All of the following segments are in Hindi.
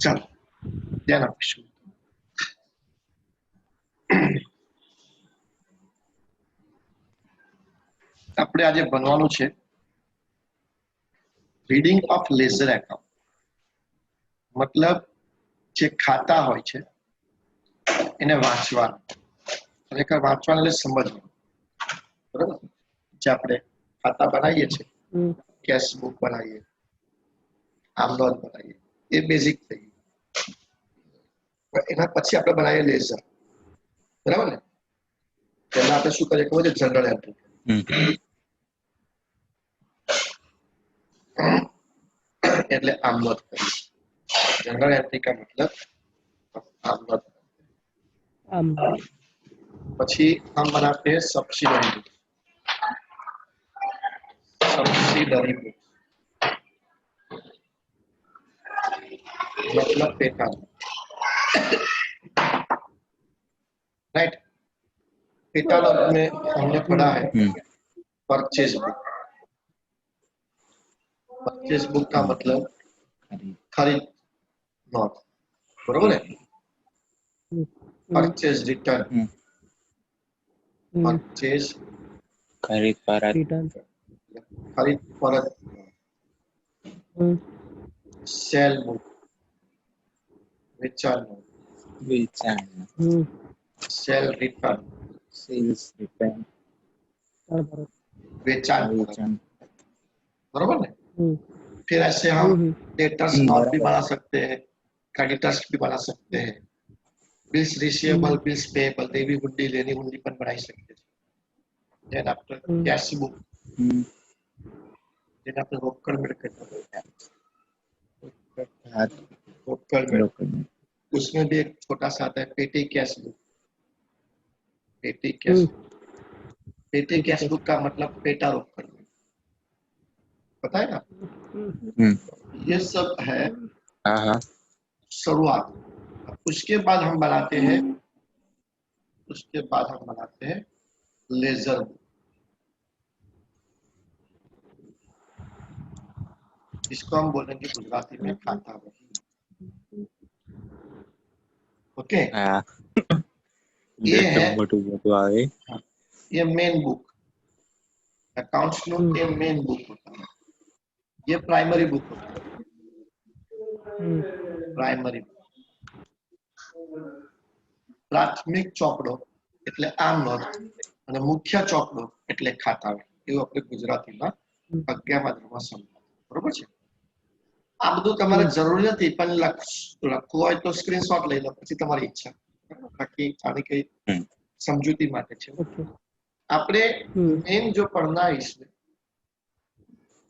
ચાલો ધ્યાન આપીશું. આપણે આજે ભણવાનું છે રીડિંગ ઓફ લેઝર એકાઉન્ટ. મતલબ જે ખાતા હોય છે એને વાંચવાનું, ખરેખર વાંચવાનું એટલે સમજવાનું, બરાબર? જે આપણે ખાતા બનાવીએ છીએ, કેશ બુક બનાવીએ, આમનોંધ બનાવીએ, એ બેઝિક થઈ ગયું. એના પછી આપણે બનાવીએ લેઝર, બરાબર ને? પહેલા આપણે શું કરીએ ખબર છે? General entry. એટલે आमनोंध करिए. जनरल एंट्री का मतलब आमनोंध. પછી हम बनाते हैं सब्सिडरी बुक. सब्सिडरी बुक मतलब पेटा, राइट? पेटालॉग में हमने पढ़ा है परचेज बुक. परचेज बुक का मतलब खरीद नोट, बरोबर है? परचेज रिटर्न, परचेज खरीद परत, खरीद परत, सेल बुक वेचाण, सेल रिटर्न, सेल्स रिटर्न, वेचाण, बरोबर है? फिर ऐसे हम डेटर्स नोट भी बना सकते हैं, क्रेडिटर्स भी बना सकते हैं, बिल्स रिसीवेबल, बिल्स पेएबल, देवी हुंडी लेनी हुंडी पण बनाई सकते हैं. Then after cash book, then after रोकड़ मिलकत, उसमें भी एक छोटा सा आता है पेटी कैश बुक. पेटी कैश, पेटी कैश बुक का मतलब पेटा रोकड़, पता है ना? ये सब है शुरुआत. उसके बाद हम बनाते हैं लेजर बुक. इसको हम बोलेंगे गुजराती में खाता बही. ओके, ये है ये मेन बुक. अकाउंट्स नो ये मेन बुक होता है. ये प्राइमरी बुक होता है. प्राइमरी प्राथमिक ચોપડો એટલે આમનોંધ અને મુખ્ય ચોપડો એટલે ખાતા. એવું આપણે ગુજરાતીમાં 11મા ધોરણમાં સમજાવ્યું, બરોબર છે? આ બધું તમારે જરૂર નથી, પણ લખવું હોય તો સ્ક્રીનશોટ લઈ લો, પછી તમારી ઈચ્છા. બાકી આની કઈ સમજૂતી માટે છે. આપણે મેન जो पढ़ना है इसमें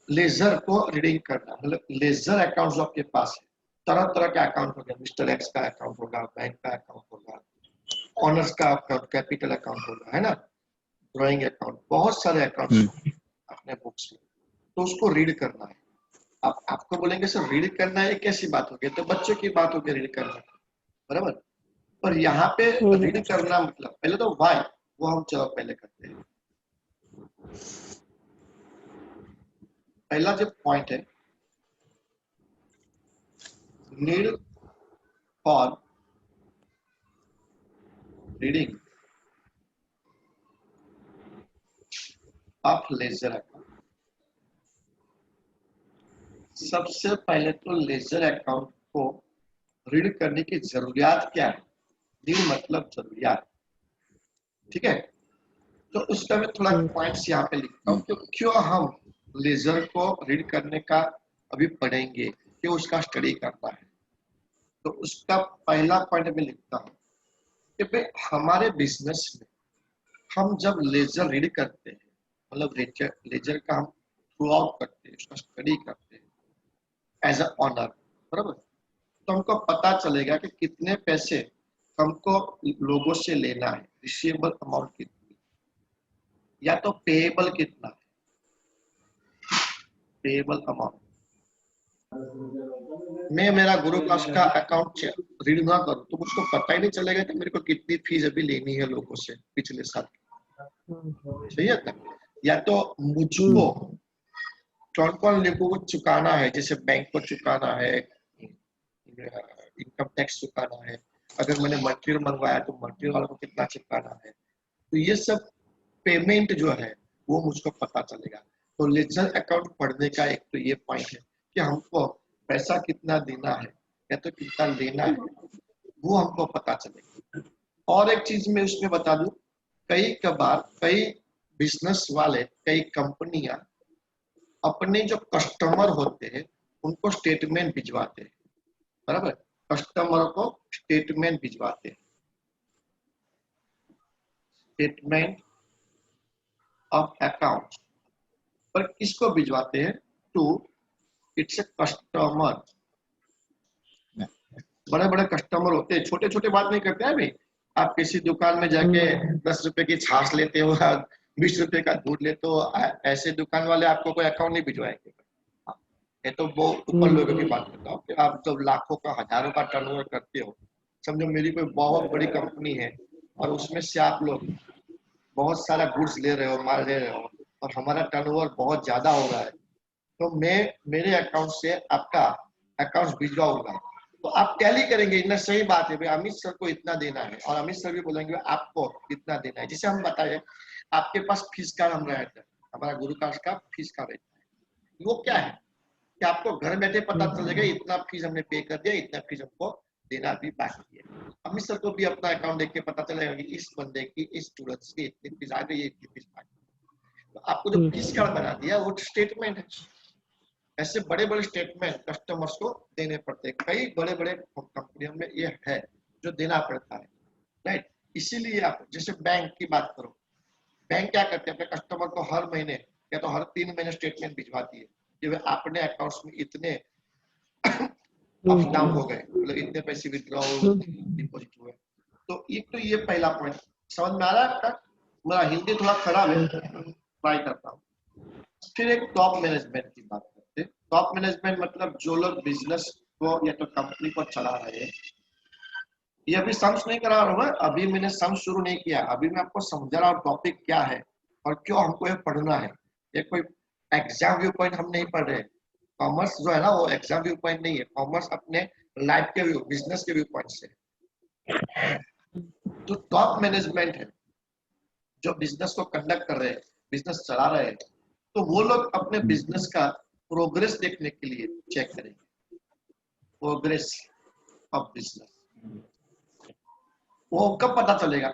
लेजर को रीडिंग करना. मतलब लेजर अकाउंट जो आपके पास है, तरह तरह के अकाउंट होगा. मिस्टर एक्स का अकाउंट होगा, बैंक का अकाउंट होगा, ऑनर्स का अकाउंट, कैपिटल अकाउंट होगा, है ना? ड्राइंग अकाउंट, बहुत सारे अकाउंट अपने बुक्स में. तो उसको रीड करना है. आपको बोलेंगे सर रीड करना है कैसी बात होगी? तो बच्चों की बात होगी रीड करना, बराबर? पर यहाँ पे रीड करना मतलब पहले तो वाई, वो हम चलो पहले करते हैं. पहला जो पॉइंट है need for reading of ledger account. सबसे पहले तो लेजर अकाउंट को रीड करने की जरूरियात क्या है? रीड मतलब जरूरियात, ठीक है? तो उसका मैं थोड़ा पॉइंट्स यहाँ पे लिखता हूँ. तो क्यों हम लेजर को रीड करने का अभी पढ़ेंगे, क्यों उसका स्टडी करना है? तो उसका पहला पॉइंट मैं लिखता हूँ कि भाई हमारे बिजनेस में हम जब लेजर रीड करते हैं, मतलब लेजर का हम थ्रू आउट करते हैं, उसका स्टडी करते हैं एज अ ऑनर, बराबर? तो हमको पता चलेगा कि कितने पैसे हमको लोगों से लेना है, रिसीवेबल अमाउंट कितनी, या तो पेएबल कितना है, पेएबल अमाउंट. मैं मेरा गुरु क्लास का अकाउंट रीड ना करूं तो मुझको पता ही नहीं चलेगा कि मेरे को कितनी फीस अभी लेनी है लोगों से पिछले साल. सही है ना? या तो मुझको कौन कौन लोगों को चुकाना है, जैसे बैंक को चुकाना है, इनकम टैक्स चुकाना है, अगर मैंने मटेरियल मंगवाया तो मटेरियल वालों को कितना चुकाना है। तो ये सब पेमेंट जो है वो मुझको पता चलेगा। तो लेजर अकाउंट पढ़ने का एक तो ये पॉइंट है कि हमको पैसा कितना देना है या तो कितना लेना है, वो हमको पता चलेगा। और एक चीज मैं उसमें बता दूं, कई कबार कई बिजनेस वाले, कई कंपनियां अपने जो कस्टमर होते हैं उनको स्टेटमेंट भिजवाते हैं, बराबर, कस्टमर को स्टेटमेंट भिजवाते हैं, स्टेटमेंट ऑफ अकाउंट, पर किसको भिजवाते हैं? To its a customer. बड़े बड़े कस्टमर होते हैं, छोटे छोटे बात नहीं करते हैं भाई। आप किसी दुकान में जाके 10 रुपए की छाछ लेते हो, 20 रुपए का दूध लेते हो, ऐसे दुकान वाले आपको कोई अकाउंट नहीं भिजवाएंगे। हाँ, ये तो वो ऊपर लोगों की बात करता हूँ कि आप जब लाखों का हजारों का टर्नओवर करते हो, समझो मेरी कोई बहुत बड़ी कंपनी है और उसमें से आप लोग बहुत सारा गुड्स ले रहे हो, माल ले रहे हो, और हमारा टर्नओवर बहुत ज्यादा हो रहा है, तो मैं मेरे अकाउंट से आपका अकाउंट भिजवाऊंगा। तो आप टैली करेंगे, इतना सही बात है भाई, अमित सर को इतना देना है, और अमित सर भी बोलेंगे आपको इतना देना है। जिसे हम बताए आपके पास फीस कार्ड हम रहता है, हमारा गुरु कार्ड का फीस कार्ड रहता है। वो क्या है कि आपको घर बैठे पता चलेगा इतना फीस हमने पे कर दिया, इतना फीस हमको देना भी बाकी है। अमित सर को भी अपना अकाउंट देख के पता चलेगा कि इस बंदे की, इस स्टूडेंट्स की इतनी फीस आ गई, इतनी फीस बाकी। तो आपको जो फीस कार्ड बना दिया वो स्टेटमेंट है। ऐसे बड़े बड़े स्टेटमेंट कस्टमर्स को देने पड़ते हैं, कई बड़े बड़े कंपनियों में ये है जो देना पड़ता है, राइट। इसीलिए आप जैसे बैंक की बात करो, बैंक क्या करते हैं, अपने कस्टमर को हर महीने या तो हर 3 महीने स्टेटमेंट भिजवाती है कि वे अपने अकाउंट्स में इतने अप डाउन हो गए, मतलब इतने पैसे विड्रॉल डिपॉजिट हुए। तो एक तो ये पहला पॉइंट समझ में आ रहा है आपका? मेरा हिंदी थोड़ा खराब है, ट्राई करता हूँ। फिर एक टॉप मैनेजमेंट की बात करते हैं। टॉप मैनेजमेंट मतलब जो लोग बिजनेस को या तो कंपनी को चला रहे हैं। ये अभी सम्स नहीं करा रहा हूँ, अभी मैंने सम्स शुरू नहीं किया, अभी मैं आपको समझा रहा हूँ टॉपिक क्या है और क्यों हमको ये पढ़ना है। ये कोई एग्जाम व्यू पॉइंट हम नहीं पढ़ रहे। कॉमर्स जो है ना वो एग्जाम व्यू पॉइंट नहीं है, कॉमर्स अपने लाइफ के व्यू, बिजनेस के व्यू पॉइंट से। तो टॉप मैनेजमेंट है जो बिजनेस को कंडक्ट कर रहे हैं, बिजनेस चला रहे हैं, तो वो लोग अपने बिजनेस का प्रोग्रेस देखने के लिए चेक करेंगे, प्रोग्रेस ऑफ बिजनेस। वो कब पता चलेगा?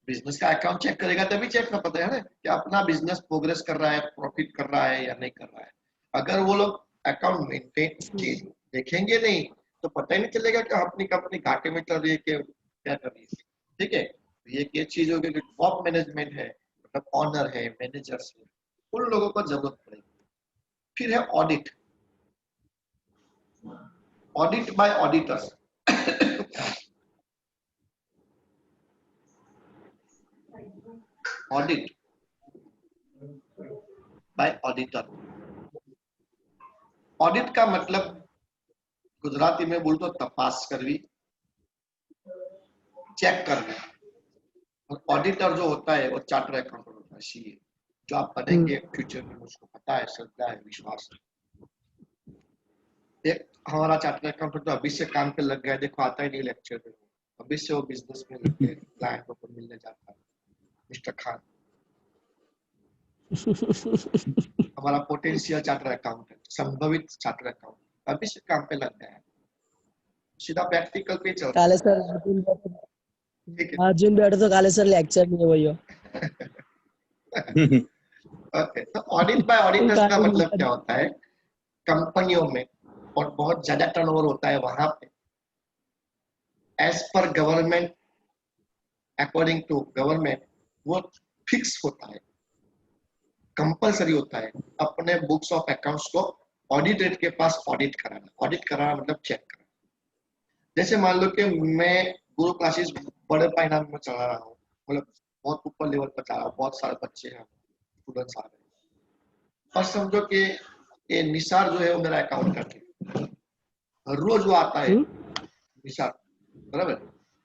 बिजनेस का अकाउंट चेक करेगा तभी चेक कर पता है ना कि अपना बिजनेस प्रोग्रेस कर रहा है, प्रॉफिट कर रहा है या नहीं कर रहा है। अगर वो लोग अकाउंट मेंटेन देखेंगे नहीं तो पता ही नहीं चलेगा कि अपनी कंपनी घाटे में चल रही है कि क्या कर रही है। ठीक है, ये चीज हो गई। टॉप मैनेजमेंट है, मतलब ऑनर है, मैनेजर्स है, उन लोगों को जरूरत पड़ेगी। फिर है audit, audit bye auditors. Audit bye auditor. Audit का मतलब गुजराती में बोल तो तपास करवी, चेक करना। और ऑडिटर जो होता है वो चार्टर अकाउंटेंट होता है, सीए, जो आप बनेंगे फ्यूचर में, मुझको पता है, श्रद्धा है, विश्वास है। एक हमारा चार्टर अकाउंटेंट तो अभी से काम पे लग गया, देखो आता ही नहीं लेक्चर में, अभी से वो बिजनेस में लग गए, क्लाइंट को मिलने जाता है, मिस्टर खान। हमारा पोटेंशियल चार्टर अकाउंटेंट, संभवित चार्टर अकाउंटेंट अभी से काम पे लग गया है, सीधा प्रैक्टिकल पे चल रहा काले है। सर ठीक है, अर्जुन बैठे तो काले सर लेक्चर नहीं है भैया। ओके, तो ऑडिट बाय ऑडिटर्स का मतलब क्या होता है? कंपनियों में और बहुत ज्यादा टर्नओवर होता है वहां पे, as per government, according to government, वो फिक्स होता है, कंपलसरी होता है अपने बुक्स ऑफ अकाउंट्स को ऑडिटर के पास ऑडिट कराना। ऑडिट कराना मतलब चेक करना। जैसे मान लो कि मैं गुरु क्लासेस बड़े पैमाने में चला रहा हूँ, मतलब बहुत ऊपर लेवल पर चला रहा हूँ, बहुत सारे बच्चे हैं, स्टूडेंट्स आ रहे हैं, और समझो कि ये निसार जो है वो मेरा अकाउंट करते हैं, रोज वो आता है निसार, बराबर,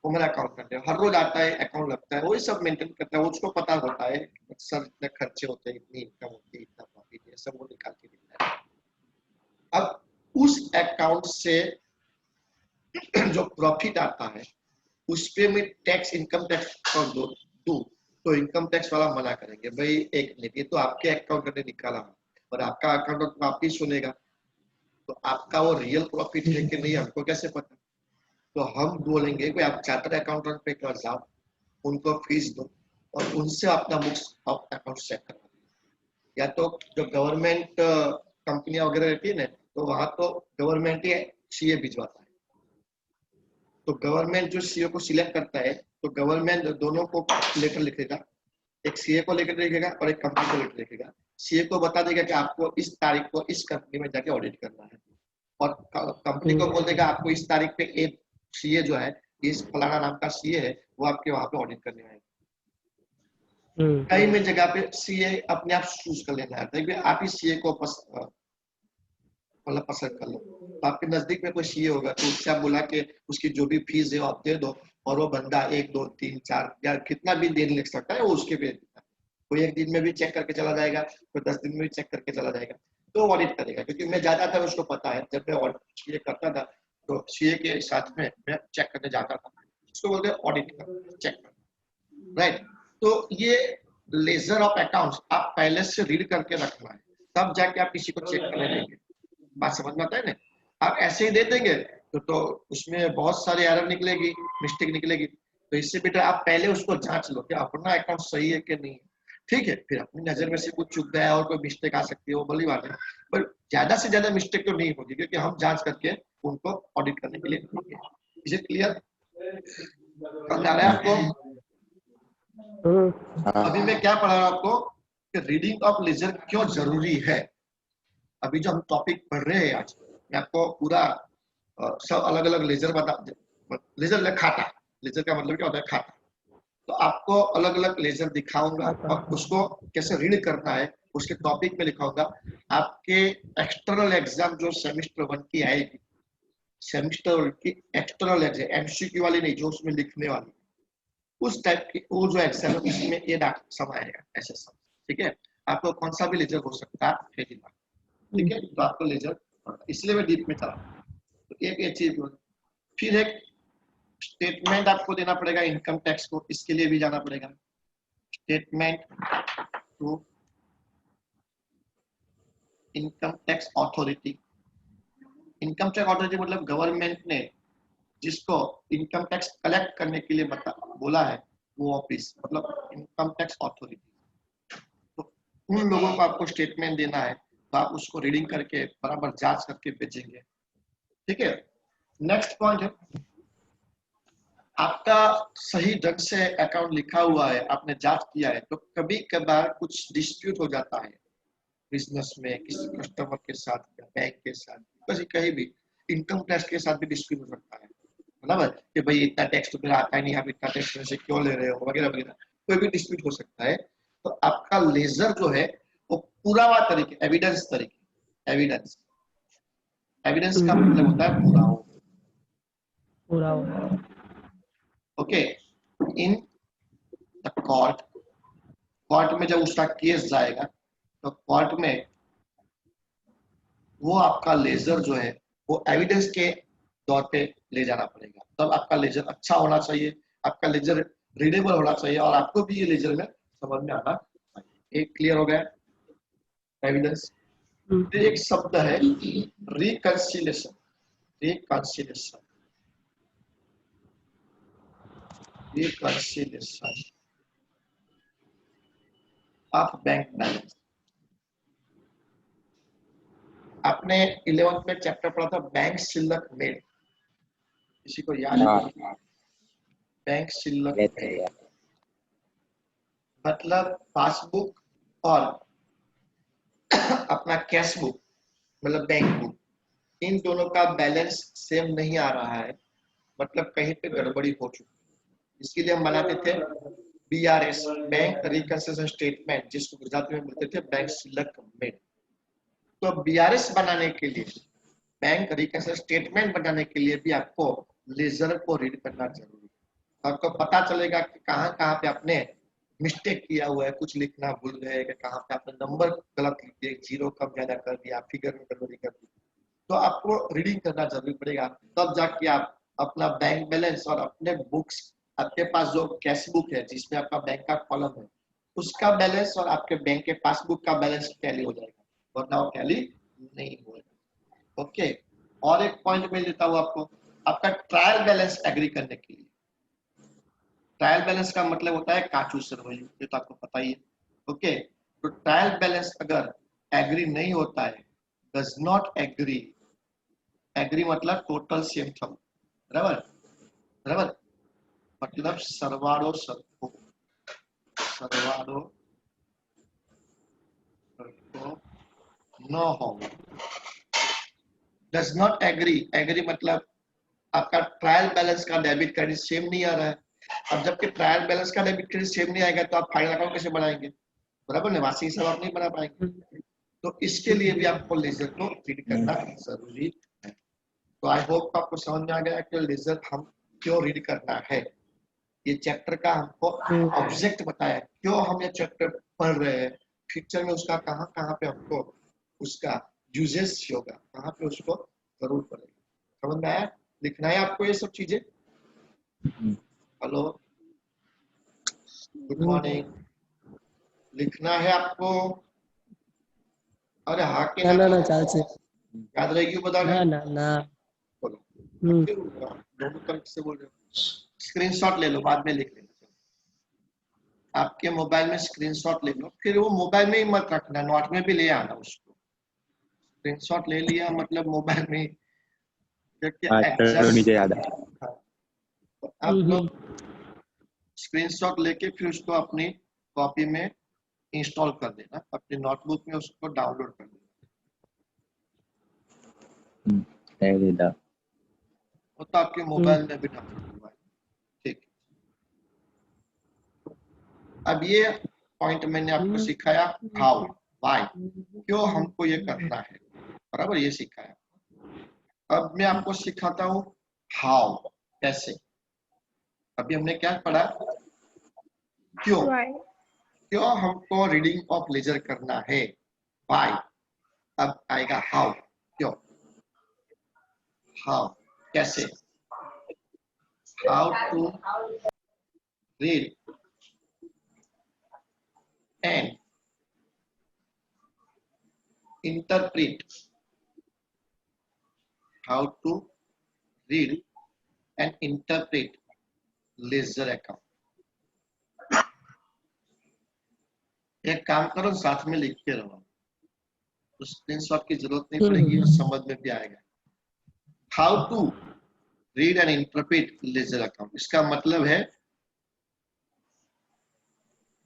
वो मेरा अकाउंट करते हैं, हर रोज आता है, अकाउंट लगता है, वही सब मेंटेन करता है, उसको पता होता है सर इतने खर्चे होते हैं, इतनी इनकम होती है, इतना प्रॉफिट है, सब वो निकाल के देता है। अब उस अकाउंट से जो प्रॉफिट आता है उस पे मैं टैक्स इनकम टैक्स कर दो दूं तो इनकम टैक्स वाला मना करेंगे, भाई एक मिनट, ये तो आपके अकाउंट ने निकाला और आपका अकाउंट वापिस सुनेगा, तो आपका वो रियल प्रॉफिट है कि नहीं हमको कैसे पता। तो हम बोलेंगे कि आप चार्टर्ड अकाउंटेंट पे कर जाओ, उनको फीस दो और उनसे अपना बुक्स ऑफ अकाउंट चेक करवा। या तो जो गवर्नमेंट कंपनियां वगैरह रहती है ना, तो वहां तो गवर्नमेंट ही सीए भिजवाता है, तो गवर्नमेंट जो सीए को सिलेक्ट करता है तो गवर्नमेंट दोनों को लेटर लिखेगा, एक सीए को लेटर लिखेगा और एक कंपनी को लेटर लिखेगा। सीए को बता देगा कि आपको इस तारीख को इस कंपनी में जाके ऑडिट करना है, और कंपनी को बोल देगा आपको इस तारीख पे एक सीए जो है, इस फलाना नाम का सीए है, वो आपके वहां पे ऑडिट करने आएगा। कई में जगह पे सीए अपने आप चूज कर लेना है, आप ही सीए को मतलब पसंद कर लो, तो आपके नजदीक में कोई सीए होगा तो उससे आप बुला के उसकी जो भी फीस है वो आप दे दो, और वो बंदा 1 2 3 4 या कितना भी दिन लिख सकता है वो उसके पे, कोई एक दिन में भी चेक करके चला जाएगा, कोई 10 दिन में भी चेक करके चला जाएगा, तो ऑडिट करेगा। क्योंकि मैं ज्यादातर उसको पता है, जब मैं सीए करता था तो सीए के साथ में मैं चेक करने जाता था, उसको बोलते हैं ऑडिट कर, चेक कर, राइट। तो ये लेजर ऑफ अकाउंट्स आप पहले से रीड करके रखना है, तब जाके आप किसी को चेक करने देंगे। बात समझ में आता है ना। आप ऐसे ही दे देंगे तो उसमें बहुत सारे एरर निकलेगी, मिस्टेक निकलेगी, तो इससे बेटर आप पहले उसको जांच लो कि अपना अकाउंट सही है कि नहीं है, ठीक है। फिर अपनी नजर में से कुछ चूक गया और कोई मिस्टेक आ सकती है, वो बड़ी बात है, पर ज्यादा से ज्यादा मिस्टेक तो नहीं होगी, क्योंकि हम जांच करके उनको ऑडिट करने के लिए देंगे। Is it clear? समझ आ रहा है आपको? अभी मैं क्या पढ़ा रहा हूं आपको कि रीडिंग ऑफ लेजर क्यों जरूरी है। अभी जो हम टॉपिक पढ़ रहे हैं आज, मैं आपको पूरा सब अलग अलग लेजर बता, लेजर खाता, लेजर का मतलब क्या होता है, खाता, तो आपको अलग अलग लेजर दिखाऊंगा और उसको कैसे रीड करना है उसके टॉपिक में लिखाऊंगा। आपके एक्सटर्नल एग्जाम जो सेमेस्टर 1 की आएगी, सेमेस्टर 1 की एक्सटर्नल एग्जाम, एमसीक्यू वाली नहीं, जो उसमें लिखने वाली, उस टाइप की वो जो एग्जाम है उसमें ये समय आएगा ऐसे सब, ठीक है। आपको कौन सा भी लेजर हो सकता है, ठीक है, तो आपको लेजर, इसलिए मैं डीप में चला। तो एक ये चीज, फिर एक स्टेटमेंट आपको देना पड़ेगा इनकम टैक्स को, इसके लिए भी जाना पड़ेगा statement to income tax authority. Income tax authority मतलब गवर्नमेंट ने जिसको इनकम टैक्स कलेक्ट करने के लिए बोला है, वो ऑफिस मतलब इनकम टैक्स अथॉरिटी। तो उन लोगों को आपको स्टेटमेंट देना है, तो आप उसको रीडिंग करके बराबर जांच करके भेजेंगे, ठीक है। नेक्स्ट पॉइंट है, आपका सही ढंग से अकाउंट लिखा हुआ है, आपने जांच किया है, तो कभी कभार कुछ डिस्प्यूट हो जाता है बिजनेस में, किसी कस्टमर के साथ या बैंक के साथ, कहीं भी इनकम टैक्स के साथ भी डिस्प्यूट हो सकता है, मतलब कि भाई इतना टैक्स तो मेरा आता ही नहीं, आप इतना टैक्स मेरे से क्यों ले रहे हो, वगैरह वगैरह, कोई भी डिस्प्यूट हो सकता है। तो आपका लेजर जो है वो पुरावा तरीके, एविडेंस तरीके, एविडेंस, एविडेंस का मतलब होता है पुरावा। Okay, in the court, court में जब उसका केस जाएगा तो कोर्ट में वो आपका लेजर जो है वो एविडेंस के तौर पे ले जाना पड़ेगा, तब आपका लेजर अच्छा होना चाहिए, आपका लेजर रीडेबल होना चाहिए, और आपको भी ये लेजर में समझ में आना चाहिए। एक क्लियर हो गया एविडेंस। एक शब्द है reconciliation, reconciliation, reconciliation of bank balance. आपने 11th में चैप्टर पढ़ा था बैंक शिल्लक मेल, किसी को याद है? बैंक शिल्लक मेल मतलब पासबुक और अपना कैश बुक मतलब बैंक बुक, इन दोनों का बैलेंस सेम नहीं आ रहा है, मतलब कहीं पे गड़बड़ी हो चुकी है। इसके लिए हम बनाते थे बीआरएस, बैंक रिकंसिलिएशन स्टेटमेंट, जिसको गुजराती में बोलते थे बैंक शिल्लक मेल। तो बीआरएस बनाने के लिए, बैंक रिकंसिलिएशन स्टेटमेंट बनाने के लिए भी आपको लेजर को रीड करना जरूरी है। आपको पता चलेगा कि कहाँ कहाँ पे आपने मिस्टेक किया हुआ है, कुछ लिखना भूल गए, कि कहाँ पे आपने नंबर गलत लिख दिए, जीरो कम ज्यादा कर दिया, फिगर में गड़बड़ी कर दी, तो आपको रीडिंग करना जरूरी पड़ेगा, तब जाके आप अपना बैंक बैलेंस और अपने बुक्स, आपके पास जो कैश बुक है जिसमें आपका बैंक का कॉलम है उसका बैलेंस और आपके बैंक के पासबुक का बैलेंस टैली हो जाएगा, वरना वो टैली नहीं होगा। ओके, और एक पॉइंट मैं देता हूँ आपको, आपका ट्रायल बैलेंस एग्री करने के लिए। ट्रायल बैलेंस का मतलब होता है काचू सर्वैल्यू, ये तो आपको पता ही है। ओके, तो ट्रायल बैलेंस अगर एग्री नहीं होता है, डज नॉट एग्री, एग्री मतलब टोटल सेम थम, बराबर बराबर, मतलब सरवाड़ो सरखो, सरवाड़ो सरखो न हो, डज नॉट एग्री, एग्री मतलब आपका ट्रायल बैलेंस का डेबिट क्रेडिट सेम नहीं आ रहा है। अब जबकि ट्रायल बैलेंस का डेबिट क्रेडिट सेम नहीं आएगा तो आप फाइनल अकाउंट कैसे बनाएंगे, बराबर ना, वार्षिक हिसाब आप नहीं बना पाएंगे। तो इसके लिए भी आपको लेजर को रीड करना जरूरी है। तो आई होप आपको समझ में आ गया कि लेजर हम क्यों रीड करना है। ये चैप्टर का हमको ऑब्जेक्ट बताया, क्यों हम ये चैप्टर पढ़ रहे हैं, फ्यूचर में उसका कहाँ कहाँ पे हमको उसका यूजेस होगा, कहाँ पे उसको जरूर पड़ेगा। समझ में आया? लिखना है आपको ये सब चीजें। हेलो, गुड मॉर्निंग, लिखना है आपको? अरे हाँ के ना ना, ना चाल से याद रहेगी बता ना रहे ना ना बोलो। दोनों तरफ से बोल रहे हो, स्क्रीनशॉट ले लो, बाद में लिख लेना। आपके मोबाइल में स्क्रीनशॉट ले लो, फिर वो मोबाइल में ही मत रखना, नोट में भी ले आना उसको। स्क्रीनशॉट ले लिया मतलब मोबाइल में, जबकि नीचे याद है। आप लोग स्क्रीनशॉट लेके फिर उसको अपनी कॉपी में इंस्टॉल कर देना, अपने नोटबुक में उसको डाउनलोड कर देना, वो तो आपके मोबाइल में भी डाउनलोड हुआ है। ठीक, अब ये पॉइंट मैंने आपको सिखाया, हाउ, व्हाई, क्यों हमको ये करना है, बराबर, ये सिखाया। अब मैं आपको सिखाता हूँ हाउ, कैसे। अभी हमने क्या पढ़ा, क्यों, क्यों हमको रीडिंग ऑफ लेजर करना है, व्हाई। अब आएगा हाउ, क्यों, हाउ कैसे, how to read and interpret, how to read and interpret ledger account। एक काम करो, साथ में लिख के रहो, तो स्क्रीनशॉट की जरूरत नहीं पड़ेगी और समझ में भी आएगा। How to read and interpret ledger account, इसका मतलब है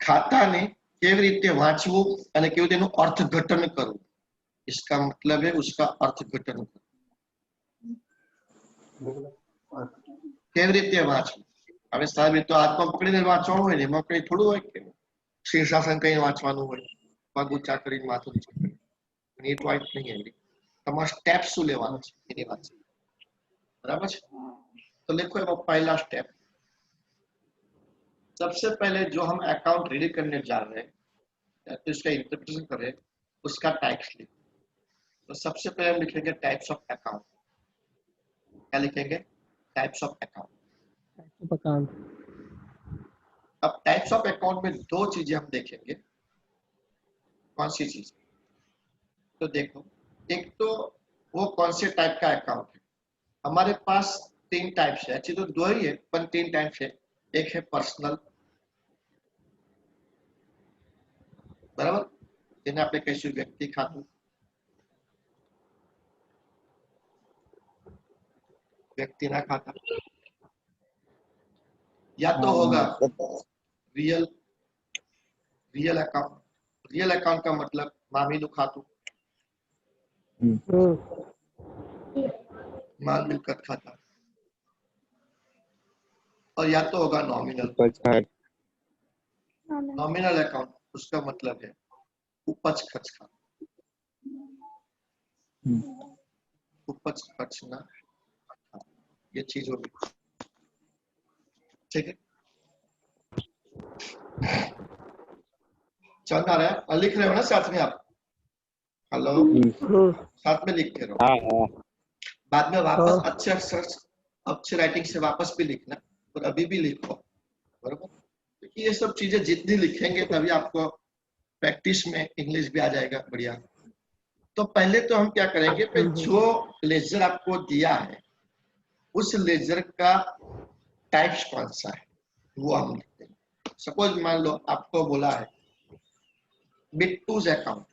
ખાતાને કેવી રીતે વાંચવું અને કેવી રીતે એનું અર્થઘટન કરવું, इसका मतलब है उसका अर्थघटन કેવી રીતે વાંચવું। હવે સાહેબ એ તો હાથમાં પકડીને વાંચવાનું હોય ને, એમાં કઈ થોડું હોય કે શીર્ષાસન કઈ વાંચવાનું હોય, પગ ઊંચા કરીને માથું નીચું કરીને, એ પોઈન્ટ નહીં એની, તમારે સ્ટેપ શું લેવાનું છે એની વાત છે, બરાબર છે। तो देखो एમાં पहला स्टेप, सबसे पहले जो हम अकाउंट रीड करने जा रहे हैं तो इसका इंटरप्रिटेशन करें, उसका टाइप्स लिखें। तो सबसे पहले हम लिखेंगे टाइप्स ऑफ अकाउंट। क्या लिखेंगे? Types of account. अब टाइप्स ऑफ अकाउंट में दो चीजें हम देखेंगे। कौन सी चीज? तो देखो, एक तो वो कौन से टाइप का अकाउंट है। हमारे पास तीन टाइप्स है, अच्छी तो दो ही है पर तीन टाइप्स है। एक है पर्सनल, बराबर, जिन्हें आपने कैसे व्यक्ति खातु, व्यक्ति ना खाता, या तो होगा real, real account. Real account का मतलब मामी नु खातु, माल मिलकत खाता, और या तो होगा नॉमिनल। नॉमिनल अकाउंट, उसका मतलब है उपज खर्च खाता, उपज खर्च ना, ये चीज होगी, ठीक है। चल आ रहा है, लिख रहे हो ना साथ में आप? हेलो, साथ में लिख के रहो, बाद में वापस अच्छे अच्छी राइटिंग से वापस भी लिखना और अभी भी लिखो, बरोबर। क्योंकि ये सब चीजें जितनी लिखेंगे तभी आपको प्रैक्टिस में इंग्लिश भी आ जाएगा बढ़िया। तो पहले तो हम क्या करेंगे, जो लेजर आपको दिया है उस लेजर का टाइप्स कौन सा है वो हम लिखते हैं। सपोज मान लो आपको बोला है बिट्टूज अकाउंट,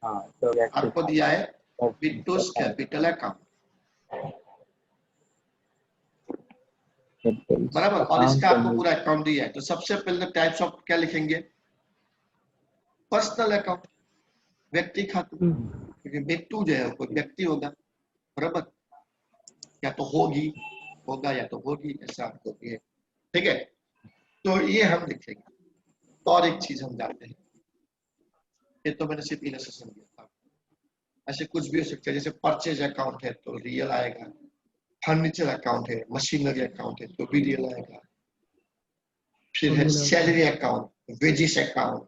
हाँ तो आपको दिया है बिट्टूज कैपिटल अकाउंट, बराबर, और इसका आपको पूरा अकाउंट दिया है। तो सबसे पहले टाइप्स ऑफ क्या लिखेंगे, पर्सनल अकाउंट, व्यक्ति खाता, क्योंकि बिट्टू जो है वो कोई व्यक्ति होगा, बराबर, या तो होगा या तो होगी, ऐसा आपको दिए, ठीक है। तो ये हम लिखेंगे। और एक चीज हम जानते हैं, ये तो मैंने सिर्फ इलस्ट्रेशन दिया था, ऐसे कुछ भी हो सकता है। जैसे परचेज अकाउंट है तो रियल आएगा, फर्नीचर अकाउंट है, मशीनरी अकाउंट है तो भी रियल आएगा, फिर है सैलरी अकाउंट, वेजेस अकाउंट,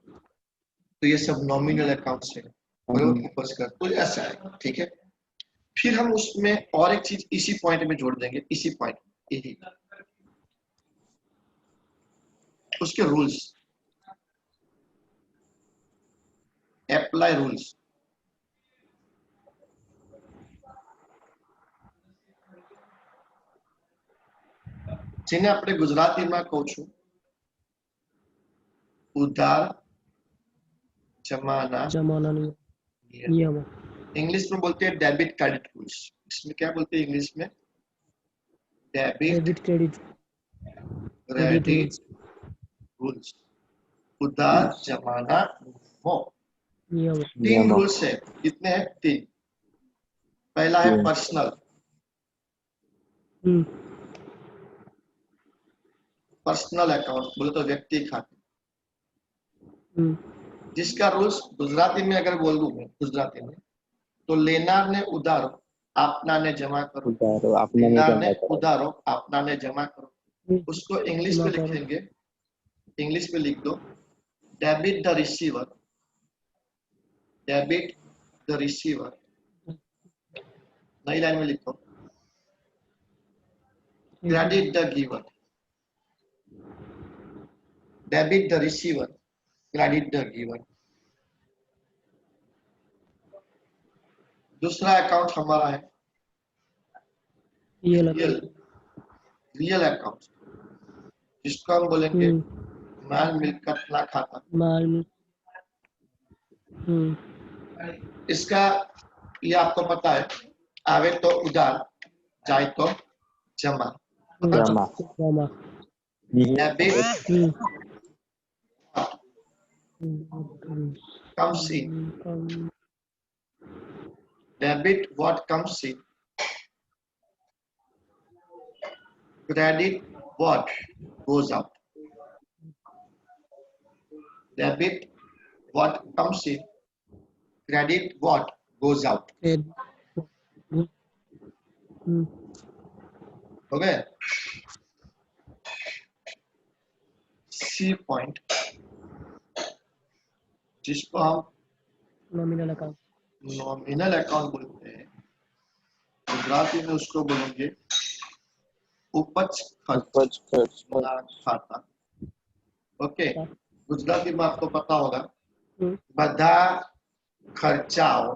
तो ये सब नॉमिनल अकाउंट्स है, बराबर, तो ऐसा है, ठीक है। फिर हम उसमें और एक चीज इसी पॉइंट में जोड़ देंगे, इसी पॉइंट, यही उसके रूल्स, अप्लाई रूल्स। જેને આપણે ગુજરાતીમાં કહું છું ઉધાર जमाना नियम, इंग्लिश में बोलते हैं डेबिट क्रेडिट रूल्स। इसमें क्या बोलते हैं इंग्लिश में, डेबिट क्रेडिट रूल्स, उधार जमाना हो। नियम, 3 रूल्स है, कितने हैं, 3। पहला है पर्सनल, पर्सनल अकाउंट बोले तो व्यक्ति खाते, जिसका रूल्स गुजराती में अगर बोल दूं मैं गुजराती में, तो लेनार ने उधारो आपना ने जमा करो, लेनार ने उधारो आपना ने जमा करो। उसको इंग्लिश में लिखेंगे, इंग्लिश में लिख दो, debit the receiver, debit the receiver. नई लाइन में लिखो, credit the giver, debit the receiver, credit the giver. दूसरा अकाउंट हमारा है रियल अकाउंट, जिसको हम बोलेंगे माल मिलकत ना खाता। इसका ये आपको पता है, आवे तो उधार, जाए तो जमा। Debit comes in, debit what comes in, credit what goes out, debit what comes in, credit what goes out। हो गए। सी पॉइंट, जिसको हम नॉमिनल अकाउंट बोलते हैं, गुजराती में उसको बोलेंगे उपज खर्च खाता। ओके, गुजराती में आपको पता होगा બધા ખર્ચાઓ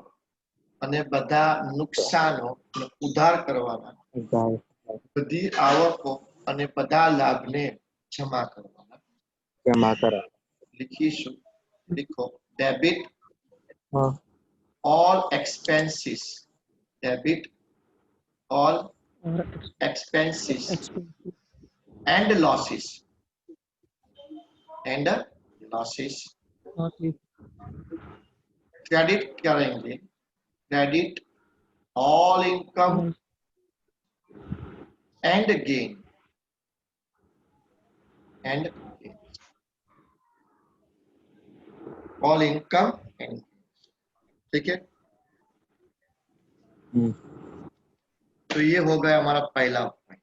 અને બધા નુકસાનો ઉધાર કરવાના, બધી આવકો અને બધા લાભને જમા કરવાના। लिखीશું, लिखो debit all expenses, debit all expenses and losses, credit करेंगे, credit all income and gain, all income and, ठीक है। तो ये हो गया हमारा पहला पॉइंट।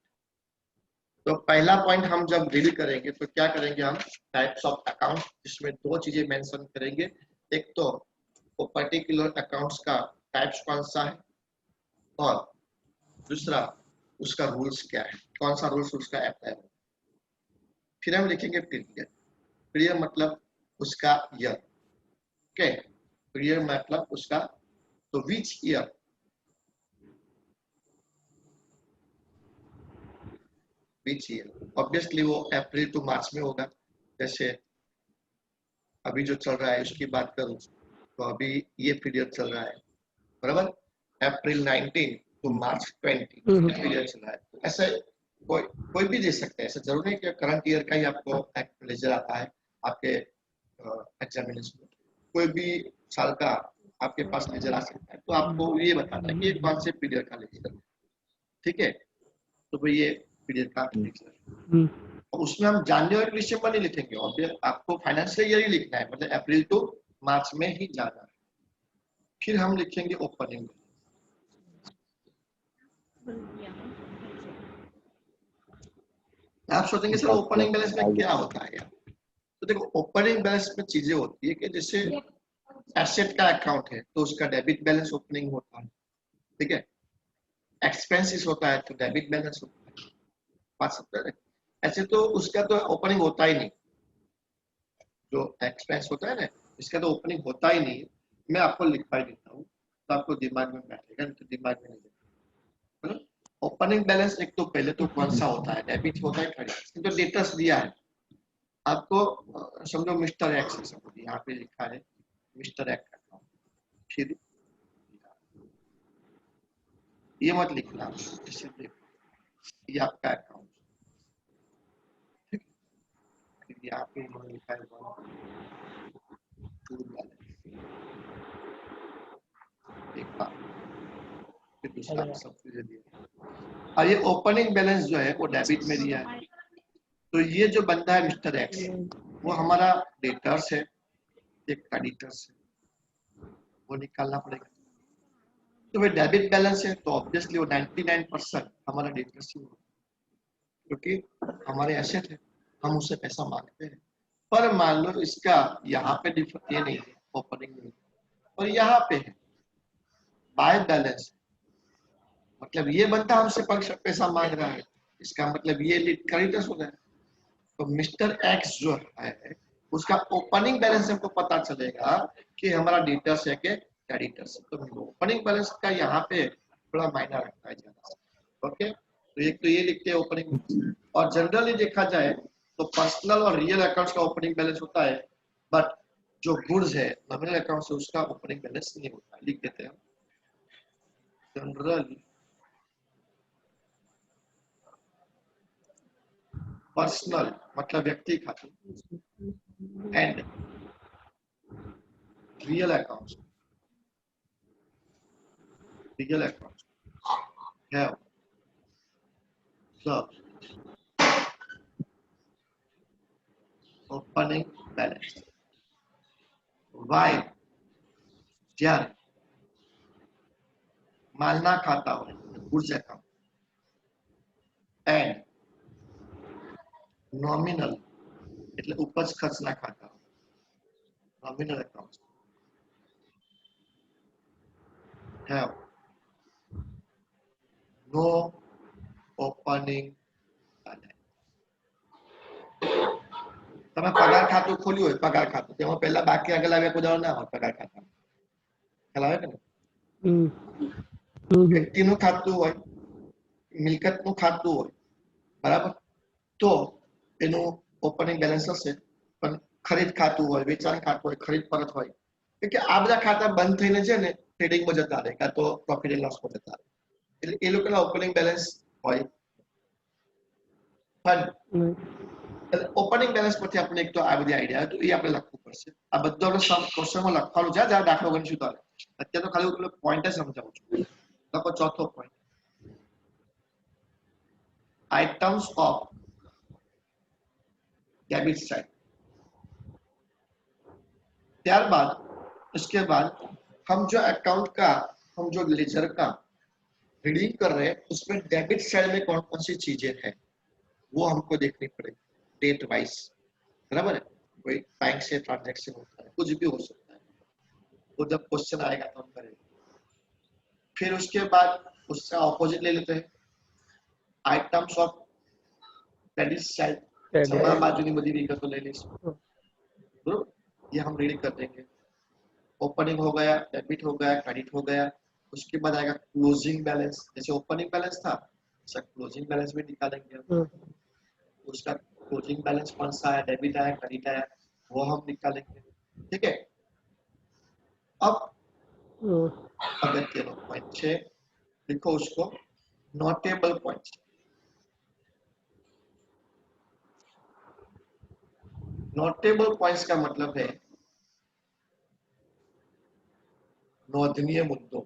तो पहला पॉइंट हम जब डील करेंगे तो क्या करेंगे, हम टाइप्स ऑफ अकाउंट, जिसमें 2 चीजें मेंशन करेंगे। एक तो वो पर्टिकुलर अकाउंट्स का टाइप्स कौन सा है, और दूसरा उसका रूल्स क्या है, कौन सा रूल्स उसका अप्लाई होगा। फिर हम लिखेंगे पीरियड। पीरियड मतलब उसका ईयर, ओके। पीरियड मतलब उसका, तो which year, which year, obviously वो अप्रैल टू मार्च में होगा। जैसे अभी जो चल रहा है उसकी बात करूं तो अभी ये पीरियड चल रहा है, बराबर। अप्रैल 19 टू मार्च 20 पीरियड चल रहा है। ऐसे कोई कोई भी दे सकते हैं, ऐसा जरूरी नहीं कि करंट ईयर का ही आपको लेजर आता है आपके एग्जामिनेशन में। कोई भी साल का आपके पास लेजर आ सकता है, तो आपको ये बताना है कि ये कौन से पीरियड का लेजर है, ठीक है। तो भाई ये पीरियड का लेजर है, और उसमें हम जनवरी टू दिसंबर नहीं लिखेंगे, ऑब्वियस आपको फाइनेंशियल ईयर ही लिखना है, मतलब अप्रैल टू मार्च में ही जाना है। फिर हम लिखेंगे ओपनिंग। आप सोचेंगे सर ओपनिंग बैलेंस में क्या होता है यार। तो देखो ओपनिंग बैलेंस में चीजें होती है कि जैसे एसेट का अकाउंट है तो उसका डेबिट बैलेंस ओपनिंग होता है, ठीक है। एक्सपेंसेस होता है तो डेबिट बैलेंस होता है, बात समझ रहे हैं? ऐसे तो उसका तो ओपनिंग होता ही नहीं, जो एक्सपेंस होता है ना, इसका तो ओपनिंग होता ही नहीं। मैं आपको लिखवा ही देता हूँ तो आपको दिमाग में बैठेगा, नहीं तो दिमाग में नहीं बैठेगा। ओपनिंग बैलेंस एक तो पहले तो कौन सा होता है, डेबिट होता है क्रेडिट। तो डेटर्स दिया है आपको, समझो मिस्टर एक्स है, समझो यहाँ पे लिखा है मिस्टर एक्स अकाउंट। फिर ये मत लिखना, इसे देखो ये आपका अकाउंट, ठीक है। फिर यहाँ पे इन्होंने लिखा है 1 2 बैलेंस, एक बार फिर दूसरा सब चीजें दिया। और ये ओपनिंग बैलेंस जो है वो डेबिट में दिया है। तो ये जो बंदा है मिस्टर एक्स, वो हमारा डेटर्स है, एक क्रेडिटर्स है, वो निकालना पड़ेगा। तो भाई डेबिट बैलेंस है तो ऑब्वियसली वो 99% हमारा डेटर्स ही होगा, क्योंकि हमारे एसेट है, हम उससे पैसा मांगते हैं। पर मान लो इसका यहाँ पे ये नहीं है, ओपनिंग नहीं, और यहाँ पे है बाय बैलेंस, मतलब ये बंदा हमसे पैसा मांग रहा है, इसका मतलब ये क्रेडिटर्स हो गए। तो मिस्टर एक्स जो है उसका ओपनिंग बैलेंस हमको पता चलेगा कि हमारा डेटर्स है कि क्रेडिटर्स। तो ओपनिंग बैलेंस का यहाँ पे थोड़ा मायना रखता है ज्यादा। ओके, तो एक तो ये लिखते हैं ओपनिंग। और जनरली देखा जाए तो पर्सनल और रियल अकाउंट्स का ओपनिंग बैलेंस होता है, बट जो गुड्स है नॉमिनल अकाउंट से उसका ओपनिंग बैलेंस नहीं होता है। लिख देते हैं जनरली पर्सनल मतलब व्यक्ति खाते and real accounts, real accounts have the opening balance. While જ્યારે માલના ખાતા હોય goods account and nominal એટલે ઉપજ ખર્ચના ખાતા હોય nominal accounts have no opening balance. તમે પગાર ખાતું ખોલ્યું હોય, પગાર ખાતું તેમાં પહેલા બાકી આગળ આવ્યા કોઈ ના હોય પગાર ખાતા, ખ્યાલ આવે કે નહીં? વ્યક્તિનું ખાતું હોય, મિલકતનું ખાતું હોય, બરાબર, તો એનું ઓપનિંગ બેલેન્સ હશે. પણ ખરીદ ખાતું હોય, વેચાણ ખાતું હોય, ખરીદ પરત હોય, કે આ બધા ખાતા બંધ થઈને છે ને ટ્રેડિંગમાં જતા રહે કાં તો પ્રોફિટ એન્ડ લોસમાં જતા રહે, એટલે એ લોકોના ઓપનિંગ બેલેન્સ હોય. પણ ઓપનિંગ બેલેન્સ પરથી આપણે એક તો આ બધી આઈડિયા તો એ આપણે લખવું પડશે. આ બધું આપણે ક્વેશ્ચનમાં લખવાનું છે, જ્યાં દાખલો ગણીશું ત્યારે. અત્યારે તો ખાલી હું પોઈન્ટ જ સમજાવું છું. લખો ચોથો point, items of debit side. त्यारबाद इसके बाद हम जो अकाउंट का, हम जो लेजर का रीडिंग कर रहे हैं उसमें डेबिट साइड में कौन कौन सी चीजें हैं वो हमको देखनी पड़ेगी डेट वाइज, बराबर है। कोई बैंक से ट्रांजैक्शन होता है, कुछ भी हो सकता है, वो जब क्वेश्चन आएगा तो हम करेंगे। फिर उसके बाद उसका ऑपोजिट ले लेते हैं, items of credit side Credit. જમણા બાજુની બધી વિગતો લઈ લઈશું बरोबर ये हम रीड कर देंगे ओपनिंग हो गया डेबिट हो गया क्रेडिट हो गया उसके बाद आएगा क्लोजिंग बैलेंस जैसे ओपनिंग बैलेंस था वैसा क्लोजिंग बैलेंस भी निकालेंगे उसका क्लोजिंग बैलेंस कौन सा है डेबिट आया क्रेडिट आया वो हम निकालेंगे ठीक है अब अगत्य पॉइंट है लिखो उसको नोटेबल पॉइंट नोटेबल पॉइंट्स का मतलब है नोंदनीय मुद्दों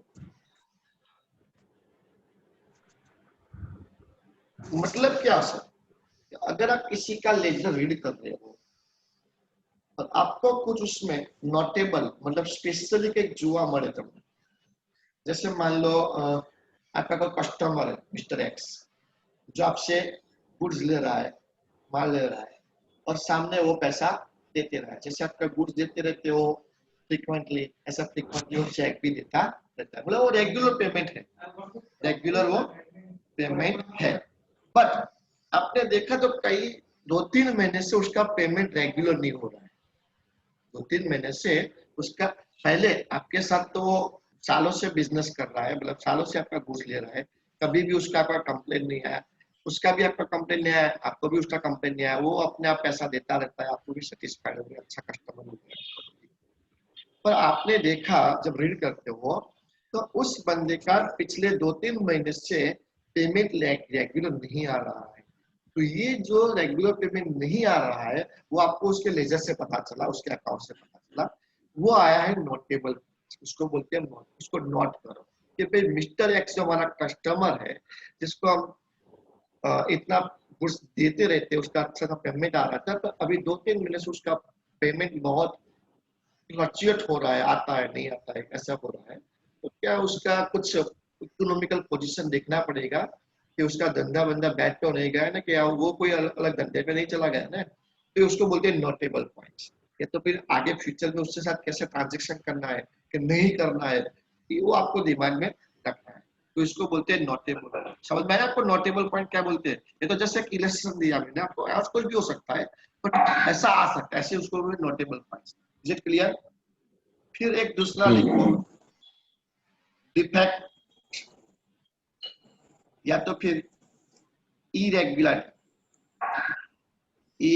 मतलब क्या सर अगर आप किसी का लेजर रीड कर रहे हो और आपको कुछ उसमें नोटेबल मतलब स्पेशली के जुआ मरे तुमने जैसे मान लो आपका कोई कस्टमर है मिस्टर एक्स जो आपसे गुड्स ले रहा है माल ले रहा है और सामने वो पैसा देते रहा है जैसे आपका गुड्स देते रहते हो फ्रीक्वेंटली ऐसा फ्रीक्वेंटली वो चेक भी देता रहता है मतलब वो रेगुलर पेमेंट है रेगुलर वो पेमेंट है बट आपने देखा तो कई 2-3 महीने से उसका पेमेंट रेगुलर नहीं हो रहा है 2-3 महीने से उसका पहले आपके साथ तो वो सालों से बिजनेस कर रहा है मतलब सालों से आपका गुड्स ले रहा है कभी भी उसका कोई कंप्लेन नहीं आया उसका भी आपका कंप्लेन नहीं आया आपको भी उसका कंप्लेन नहीं आया वो अपने आप पैसा देता रहता है आपको भी सेटिस्फाइड हो गया अच्छा कस्टमर हो गया पर आपने देखा जब रीड करते हो तो उस बंदे का पिछले 2-3 महीने से पेमेंट रेगुलर नहीं आ रहा है तो ये जो रेगुलर पेमेंट नहीं आ रहा है वो आपको उसके लेजर से पता चला उसके अकाउंट से पता चला वो आया है नोटेबल उसको बोलते हैं नोट उसको नोट करो कि भाई मिस्टर एक्स जो हमारा कस्टमर है जिसको हम इतना गुड्स देते रहते हैं उसका अच्छा सा पेमेंट आ रहा था तो अभी 2-3 महीने से उसका पेमेंट बहुत फ्लक्चुएट हो रहा है आता है नहीं आता है ऐसा हो रहा है तो क्या उसका कुछ इकोनॉमिकल पोजीशन देखना पड़ेगा कि उसका धंधा बंदा बैठ तो नहीं गया ना कि वो कोई अलग धंधे पे नहीं चला गया ना तो उसको बोलते हैं नोटेबल पॉइंट्स या तो फिर आगे फ्यूचर में उसके साथ कैसे ट्रांजेक्शन करना है कि नहीं करना है वो आपको दिमाग में रखना है तो इसको बोलते हैं नोटेबल समझ में आया आपको नोटेबल पॉइंट क्या बोलते हैं ये तो जैसे एक इलस्ट्रेशन दिया मैंने आपको आज कुछ भी हो सकता है बट ऐसा आ सकता है ऐसे उसको notable points is it clear फिर एक दूसरा लिखो डिफेक्ट या तो फिर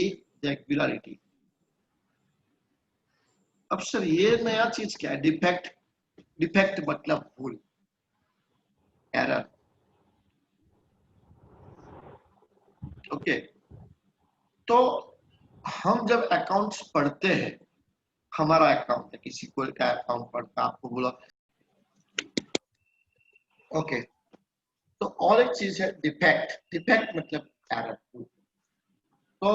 इरेगुलरिटी अब सर ये नया चीज क्या है डिफेक्ट डिफेक्ट मतलब भूल एरर ओके तो हम जब अकाउंट्स पढ़ते हैं हमारा अकाउंट है किसी को का अकाउंट पढ़ता आपको बोला ओके तो और एक चीज है डिफेक्ट डिफेक्ट मतलब एरर तो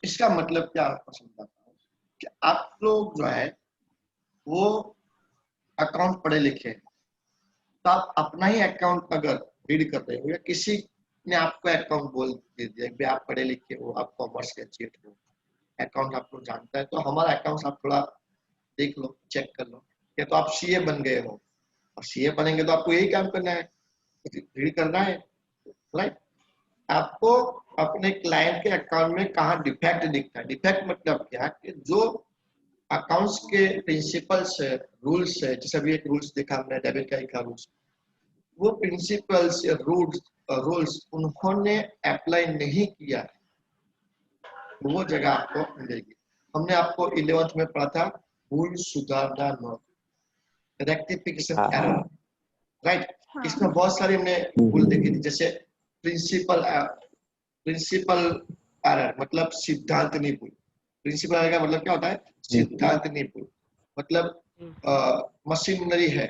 इसका मतलब क्या आपको समझाता हूँ कि आप लोग जो है वो अकाउंट पढ़े लिखे तो आप अपना ही अकाउंट अगर रीड कर रहे हो या किसी ने आपको अकाउंट बोल दे दिया कि आप पढ़े लिखे हो आप कॉमर्स ग्रेजुएट हो अकाउंट आपको जानता है तो हमारा अकाउंट आप थोड़ा देख लो चेक कर लो या तो आप सीए बन गए हो और सीए बनेंगे तो आपको यही काम करना है रीड करना है राइट आपको अपने क्लाइंट के अकाउंट में कहाँ डिफेक्ट दिखता है डिफेक्ट मतलब क्या कि जो अकाउंट्स के प्रिंसिपल्स है रूल्स है जैसे अभी एक रूल्स देखा हमने डेबिट का एक रूल्स वो प्रिंसिपल्स या रूल्स उन्होंने अप्लाई नहीं किया है वो जगह आपको मिलेगी हमने आपको 11th में पढ़ा था भूल सुधारना नोट रेक्टिफिकेशन एरर राइट इसमें बहुत सारी हमने भूल देखी थी जैसे प्रिंसिपल एरर मतलब सिद्धांत नहीं भूल प्रिंसिपल एरर का मतलब क्या होता है सिद्धांत नहीं भूल मतलब मशीनरी है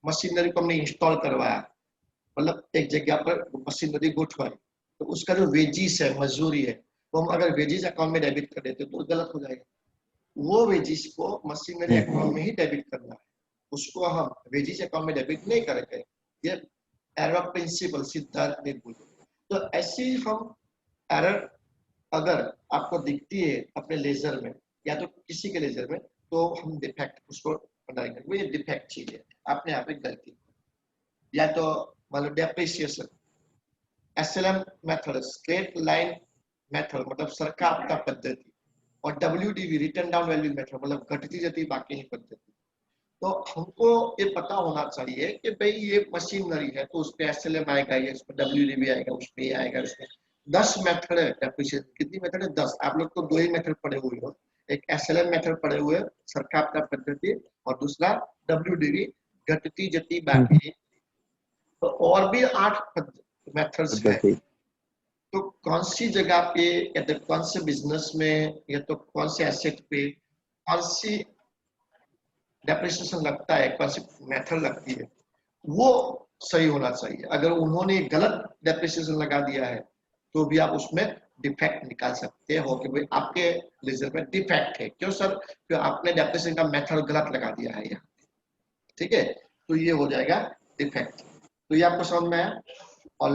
मशीनरी को हमने इंस्टॉल करवाया मतलब एक जगह पर मशीनरी गुठवाई तो उसका जो वेजिस है मजदूरी है वो हम अगर वेजिस अकाउंट में डेबिट कर देते तो गलत हो जाएगा वो वेजिस को मशीनरी अकाउंट में ही डेबिट करना है उसको हम वेजिस अकाउंट में डेबिट नहीं करेंगे ये एरर प्रिंसिपल सिद्धांत नहीं भूल तो ऐसी हम एरर अगर आपको दिखती है अपने लेजर में या तो किसी के लेजर में तो हम डिफेक्ट उसको बनाएंगे वो ये डिफेक्ट चीज है आपने यहाँ पे गलती या तो मतलब depreciation SLM method straight line method मतलब सरकाप्ता पद्धति, और WDV return down value method मतलब घटती जती बाकी पद्धति। तो हमको ये पता होना चाहिए कि भाई ये मशीनरी है तो उस पे SLM आएगा, ये उस पे WDV आएगा, उस पे आएगा, उसमें 10 मेथड है डेप्रिसिएशन। कितनी मेथड है? 10। आप लोग तो 2 ही मेथड पढ़े हुए हो, एक SLM मेथड पढ़े हुए सरकाप्ता पद्धति और दूसरा WDV घटती जती बाकी। तो और भी 8 मेथड्स है। तो कौन सी जगह पे या तो कौन से बिजनेस में या तो कौन से एसेट पे कौन सी डेप्रिसिएशन लगता है, कौन सी मेथड लगती है, वो सही होना चाहिए। अगर उन्होंने गलत डेप्रिसिएशन लगा दिया है तो भी आप उसमें डिफेक्ट निकाल सकते हो कि भाई आपके लेजर में डिफेक्ट है। क्यों सर? क्यों आपने डेप्रिसिएशन का मेथड गलत लगा दिया है यहाँ। ठीक है, तो ये हो जाएगा डिफेक्ट। तो ये आपको समझ में आया। और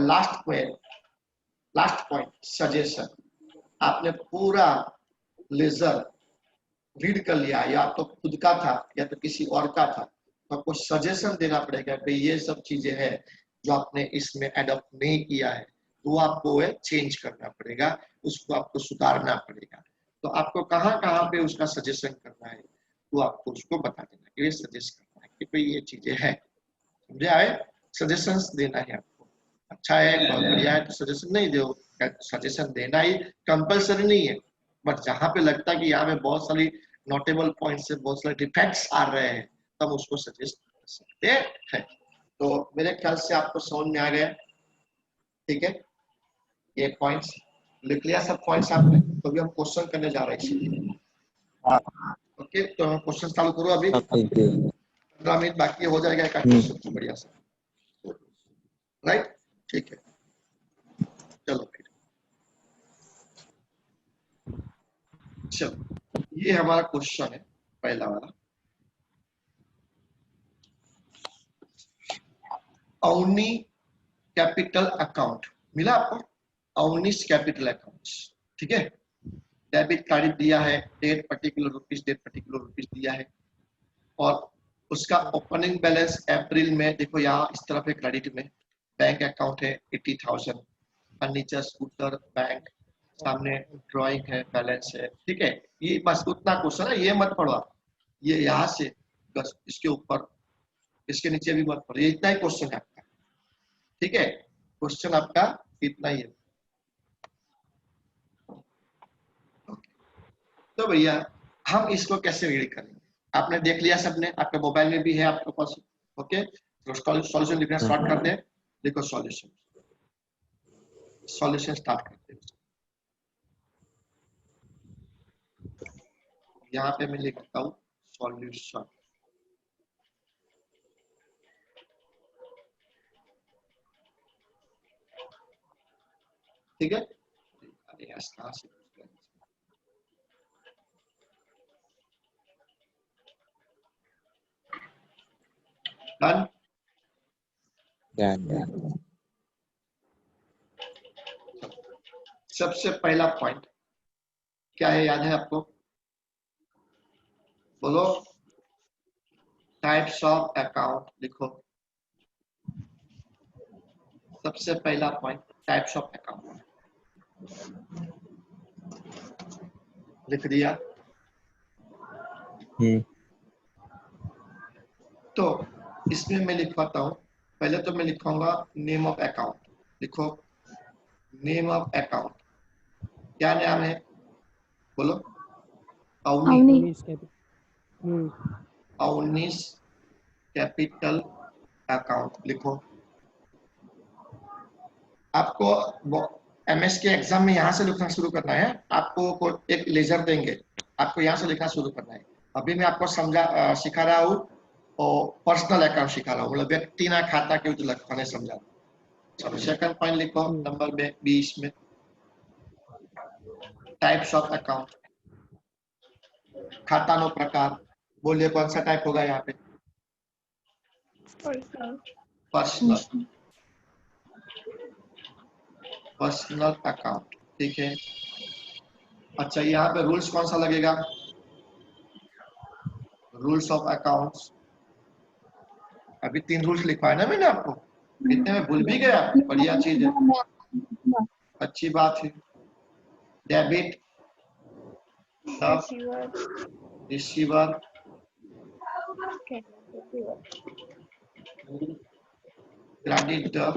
लास्ट पॉइंट सजेशन। आपने पूरा लेजर रीड कर लिया, या तो खुद का था या तो किसी और का था, तो आपको सजेशन देना पड़ेगा कि ये सब चीजें हैं जो आपने इसमें एडॉप्ट नहीं किया है, तो आपको चेंज करना पड़ेगा, उसको आपको सुधारना पड़ेगा। तो आपको कहाँ कहाँ पे उसका सजेशन करना है तो आपको उसको बता देना कि ये सजेस्ट करना है कि भाई ये चीजें हैं। समझे आए? सजेशंस देना है आपको। अच्छा है, बहुत बढ़िया है, तो सजेशन नहीं दो। सजेशन देना ही कंपलसरी नहीं है, बट जहां पे लगता है कि यहाँ पे बहुत सारी नोटेबल पॉइंट से बहुत सारे डिफेक्ट्स आ रहे हैं तब उसको सजेस्ट कर सकते हैं। तो मेरे ख्याल से आपको समझ में आ गया। ठीक है, ये पॉइंट्स लिख लिया सब पॉइंट्स आपने। तो अभी हम क्वेश्चन करने जा रहे हैं इसीलिए। ओके, तो हम क्वेश्चन चालू करो। अभी 15 मिनट बाकी हो जाएगा एक क्वेश्चन बढ़िया सा। राइट, ठीक है, चलो फिर। चलो, ये हमारा क्वेश्चन है पहला वाला। अवनी कैपिटल अकाउंट मिला आपको? अवनीश कैपिटल अकाउंट्स, ठीक है। डेबिट क्रेडिट दिया है, date particular rupees, date particular rupees दिया है, और उसका ओपनिंग बैलेंस अप्रैल में देखो यहाँ इस तरफ है क्रेडिट में, बैंक अकाउंट है 80,000, फर्नीचर स्कूटर बैंक, सामने ड्राइंग है, बैलेंस है। ठीक है, ये बस उतना क्वेश्चन है, ये मत पढ़ो आप। ये यहाँ से बस इसके ऊपर इसके नीचे भी मत पढ़ो, ये इतना ही क्वेश्चन है आपका। ठीक है, क्वेश्चन आपका इतना ही है। तो भैया हम इसको कैसे रीड करेंगे? आपने देख लिया सबने, आपके मोबाइल में भी है आपके पास। ओके, तो सॉल्यूशन लिखना स्टार्ट कर दे। देखो सॉल्यूशन, सॉल्यूशन स्टार्ट करते हैं। यहाँ पे मैं लिखता हूँ सॉल्यूशन। ठीक है, डन। सबसे पहला पॉइंट क्या है, याद है आपको? बोलो, टाइप्स ऑफ अकाउंट लिखो। सबसे पहला पॉइंट टाइप्स ऑफ अकाउंट लिख दिया। तो इसमें मैं लिखवाता हूँ। पहले तो मैं लिखूंगा नेम ऑफ अकाउंट। लिखो नेम ऑफ अकाउंट, क्या नाम है? बोलो, अवनी। अवनीश कैपिटल अकाउंट लिखो। आपको MS के एग्जाम में यहाँ से लिखना शुरू करना है। आपको एक लेजर देंगे, आपको यहाँ से लिखना शुरू करना है। अभी मैं आपको सिखा रहा हूँ और पर्सनल अकाउंट सिखा रहा हूँ, मतलब व्यक्ति ना खाता के लिखने समझा। चलो सेकंड पॉइंट लिखो नंबर में 20 में, टाइप्स ऑफ अकाउंट, खाता नो प्रकार। बोलिए कौन सा टाइप होगा यहाँ पे? Personal, personal account. ठीक है, अच्छा यहाँ पे रूल्स कौन सा लगेगा? Rules of accounts. अभी 3 रूल्स लिखवाए ना मैंने आपको, इतने में भूल भी गया, बढ़िया चीज है। अच्छी बात है। Debit receiver, receiver, okay, receiver, credit giver,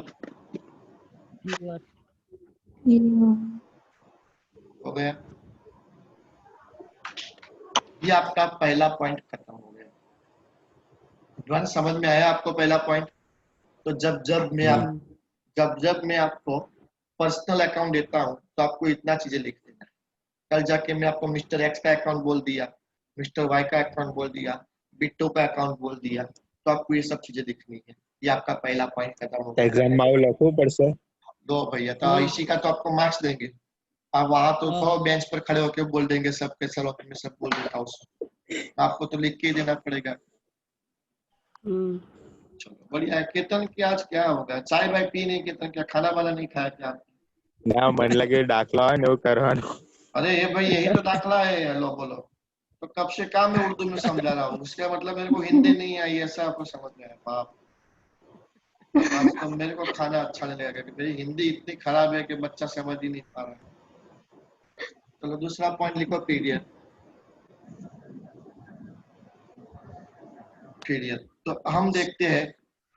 हो गया। ये आपका पहला पॉइंट खत्म हो गया। ध्वन समझ में आया आपको पहला पॉइंट? तो जब मैं आपको पर्सनल अकाउंट देता हूं तो आपको इतना चीजें लिख देना है। कल जाके मैं आपको मिस्टर एक्स का अकाउंट बोल दिया, मिस्टर वाई का अकाउंट बोल दिया, बिट्टो का अकाउंट बोल दिया, तो आपको ये सब चीजें लिखनी है। ये आपका पहला पॉइंट खत्म हो गया। एग्जाम में लखो पड़से दो भैया, तो इसी का तो आपको मार्क्स देंगे। आप वहां तो हाँ। 100 बेंच पर खड़े होकर बोल देंगे सबके सर में सब बोल देता हूँ, आपको तो लिख के ही देना पड़ेगा। चलो बढ़िया है। केतन की आज क्या होगा? चाय वाय पी नहीं केतन? क्या खाना वाला नहीं खाया क्या? ना मन लगे दाखला હોય ને એવું કરવાનું। अरे ये भाई यही तो दाखला है। हेलो बोलो। तो कब से काम मैं उर्दू में समझा रहा हूँ, उसका मतलब मेरे को हिंदी नहीं आई ऐसा आपको समझ में आया? बाप, आज तो मेरे को खाना अच्छा नहीं लगेगा कि मेरी हिंदी इतनी खराब है कि बच्चा समझ ही नहीं पा रहा है। चलो दूसरा पॉइंट लिखो, पीरियड। पीरियड तो हम देखते हैं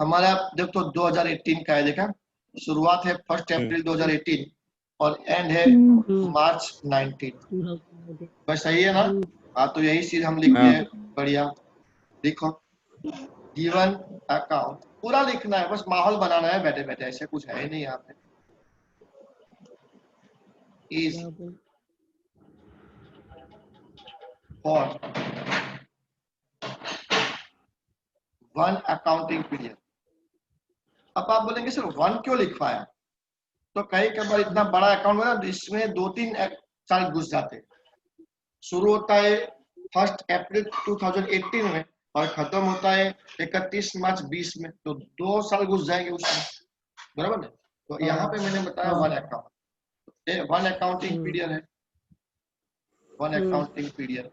हमारा, देखो 2018 का है, देखा शुरुआत है 1 अप्रैल 2018 और एंड है मार्च 19। बस सही है ना? हाँ, तो यही चीज हम लिखते हैं। बढ़िया, लिखो गिवन अकाउंट, पूरा लिखना है, बस माहौल बनाना है बैठे बैठे, ऐसे कुछ है ही नहीं यहाँ पे। Is for 1 accounting period. अब आप बोलेंगे सर 1 क्यों लिखवाया? तो कई कबार इतना बड़ा अकाउंट है ना, इसमें 2-3 साल घुस जाते हैं। शुरू होता है 1 अप्रैल 2018 में और खत्म होता है 31 मार्च 20 में, तो 2 साल घुस जाएंगे उसमें, बराबर है? तो यहाँ पे मैंने बताया 1 अकाउंट, 1 अकाउंटिंग पीरियड है, 1 अकाउंटिंग पीरियड।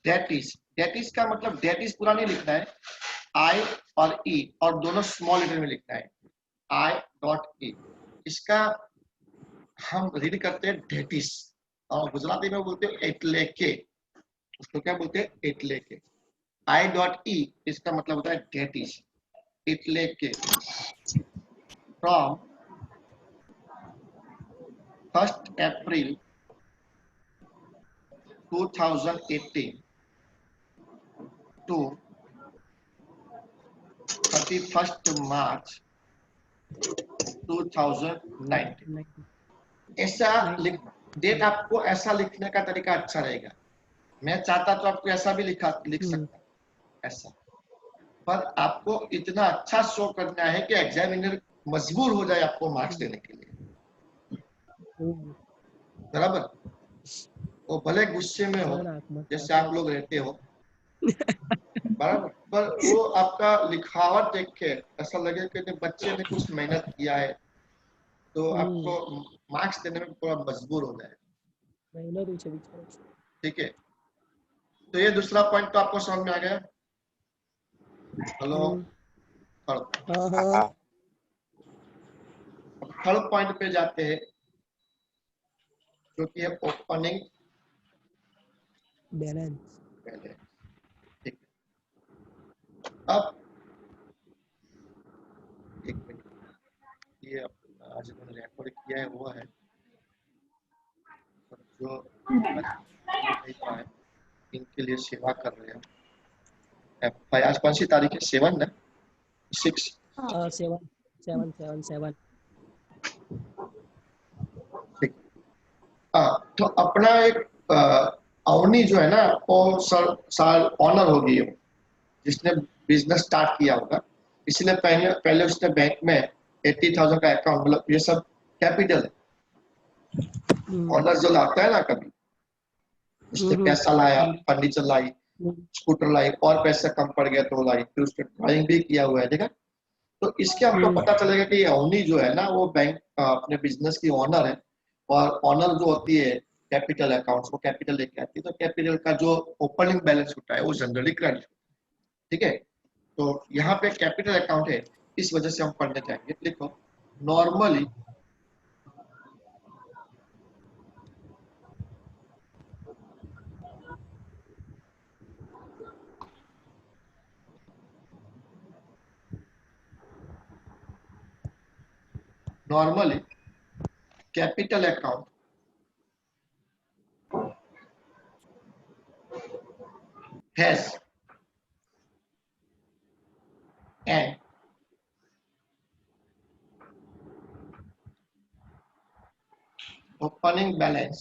डेट इज का मतलब, डेट इज पूरा नहीं लिखना है, आई और ई और दोनों स्मॉल लेटर में लिखना है, I.E। इसका हम रीड करते हैं डेटिस, और गुजराती में बोलते हैं एटले के, उसको क्या बोलते हैं? एटले के। I.E इसका मतलब होता है डेटिस, एटले के। फ्रॉम 1 अप्रैल 2018 to 31 मार्च 2019। ऐसा लिख, डेट आपको ऐसा लिखने का तरीका अच्छा रहेगा। मैं चाहता तो आपको ऐसा भी लिख सकता ऐसा, पर आपको इतना अच्छा शो करना है कि एग्जामिनर मजबूर हो जाए आपको मार्क्स देने के लिए, बराबर? वो भले गुस्से में हो जैसे आप लोग रहते हो, बराबर, पर वो आपका लिखावट देख के ऐसा लगे कि बच्चे ने कुछ मेहनत किया है, तो आपको मार्क्स देने में थोड़ा मजबूर हो जाए। ठीक है, तो ये दूसरा पॉइंट तो आपको समझ में आ गया? हेलो, थर्ड पॉइंट पे जाते हैं जो कि है ओपनिंग बैलेंस। ठीक है, अब एक मिनट, ये आज मैंने रिकॉर्ड किया है वो है जो नहीं पाए, इनके लिए सेवा कर रहे हैं। आज कौन सी तारीख है? 7 ना 6? 7 ठीक। तो अपना एक अवनी जो है ना, वो साल ऑनर हो गई, जिसने बिजनेस स्टार्ट किया होगा, इसलिए पहले उसने बैंक में 80,000 का अकाउंट, मतलब ये सब कैपिटल है। ऑनर जो लाता है ना, कभी उसने पैसा लाया, फर्नीचर लाई, स्कूटर लाई, और पैसा कम पड़ गया तो लाई, फिर उसने ड्राइंग भी किया हुआ है, देखा? तो इसके हमको पता चलेगा कि अवनी जो है ना, वो बैंक अपने बिजनेस की ऑनर है, और ऑनर जो होती है कैपिटल अकाउंट्स, वो कैपिटल लेके आती है, तो कैपिटल का जो ओपनिंग बैलेंस होता है वो जनरली क्रेडिट। ठीक है, तो यहाँ पे कैपिटल अकाउंट है, इस वजह से हम पढ़ने जाएंगे। देखो, normally normally capital account has an opening balance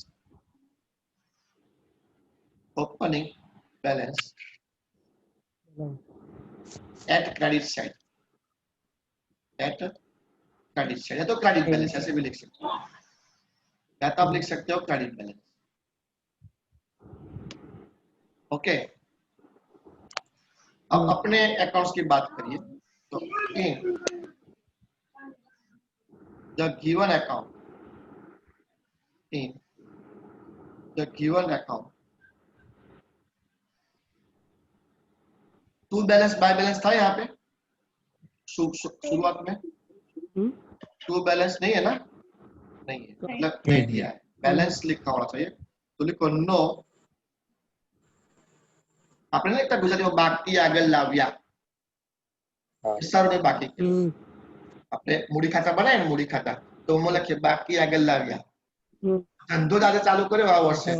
at credit side या तो क्रेडिट बैलेंस ऐसे भी लिख सकते हो, या तो आप लिख सकते हो क्रेडिट बैलेंस। ओके, अब अपने अकाउंट्स की बात करिए तो in the given account to balance by balance था यहाँ पे शुरुआत में, टू बैलेंस नहीं है ना, नहीं है, मतलब नहीं दिया है, बैलेंस लिखा होना चाहिए। तो लिखो नो, आपने लिखा गुजराती में बाकी आगे लाव्या, सर ने बाकी આપણે મૂડી ખાતા બનાય ને મૂડી ખાતા તો હું લખીએ બાકી આગળ લાવ્યા, ધંધો દાદા ચાલુ કર્યો આ વર્ષે,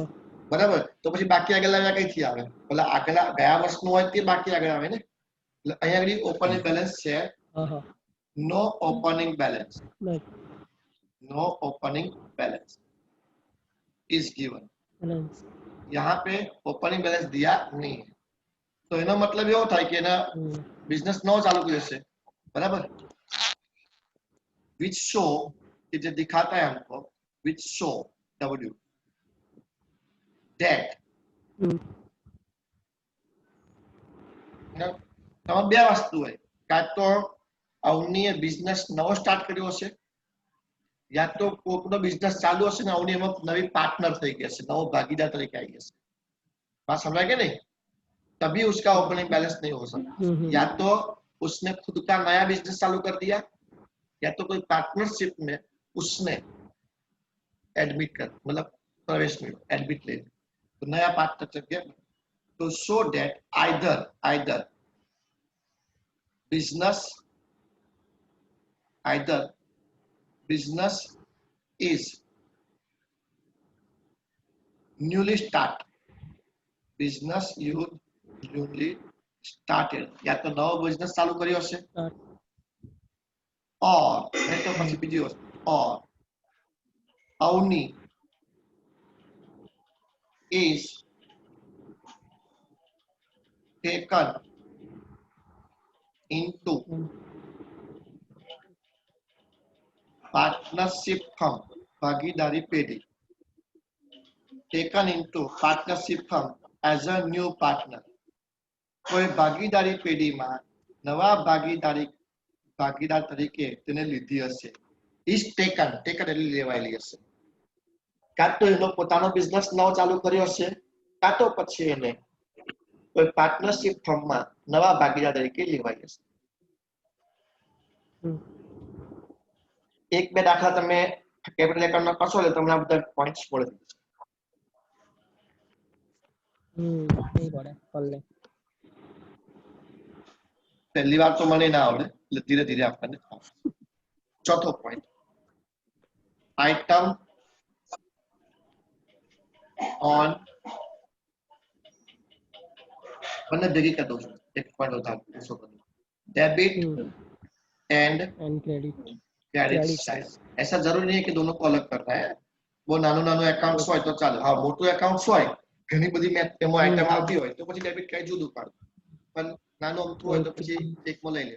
બરાબર, તો પછી બાકી આગળ લાવ્યા કઈથી આવે, પેલા આગળ ગયા વર્ષનું હોય તે બાકી આગળ આવે ને, એટલે અહીંયા આગળ ઓપનિંગ બેલેન્સ છે, નો ઓપનિંગ बैलेंस इज गिवन, यहाँ पे ओपनिंग बैलेंस दिया नहीं है, तो एनो मतलब एवो थाय के ना बिजनेस नो चालू कर्यो छे, बराबर, which show कि जो दिखाता है हमको, which show W that તમે બે વસ્તુ હોય, કાં તો અવનીએ બિઝનેસ નવો સ્ટાર્ટ કર્યો હશે, या तो કોકનો બિઝનેસ ચાલુ હશે ને અવની એમાં નવી પાર્ટનર થઈ ગયા છે, નવો ભાગીદાર તરીકે આવી ગયા છે, बात समझा के नहीं, तभी उसका ओपनिंग बैलेंस नहीं हो सकता, या तो उसने खुद का नया बिजनेस चालू कर दिया, या तो कोई पार्टनरशिप में उसने एडमिट कर मतलब प्रवेश में एडमिट ले, तो नया पार्टनर चल गया, तो show that either business is newly started, या तो नવો बिजनेस चालू કર્યો હશે, और नहीं तो પછી બીજી વસ્તુ, और Avani is taken into partnership firm, भागीदारी पेढ़ी, taken into partnership firm as a new partner, कोई भागीदारी पेढ़ी में नवा भागीदार तरीके તેને લીધી હશે, is taken એટલે લેવાયેલી હશે, કાં તો એનો પોતાનો બિઝનેસ નવો ચાલુ કર્યો હશે, કાં તો પછી એને કોઈ પાર્ટનરશિપ ફર્મમાં નવા ભાગીદાર તરીકે લેવાઈ હશે। એક બે દાખલા તમે કેપિટલ એકાઉન્ટમાં કરશો એટલે તમને આ બધા પોઈન્ટ્સ મળે। પહેલી વાર તો મને ના આવડે એટલે ધીરે ધીરે આપણને આવશે। ચોથો પોઈન્ટ, આઇટમ ऑन मैंने देखी कर दो एक पॉइंट होता है डेबिट एंड क्रेडिट साइड, ऐसा जरूरी नहीं है कि दोनों को अलग करना है, वो नानो अकाउंट्स હોય તો ચાલે, હા મોટું એકાઉન્ટ્સ હોય ઘણી બધી એમાં આઈટમ આવતી હોય તો પછી ડેબિટ ક્રેડિટ જુદું પાડો, પણ નાનો અમથું હોય તો પછી એકમાં લઈ લે।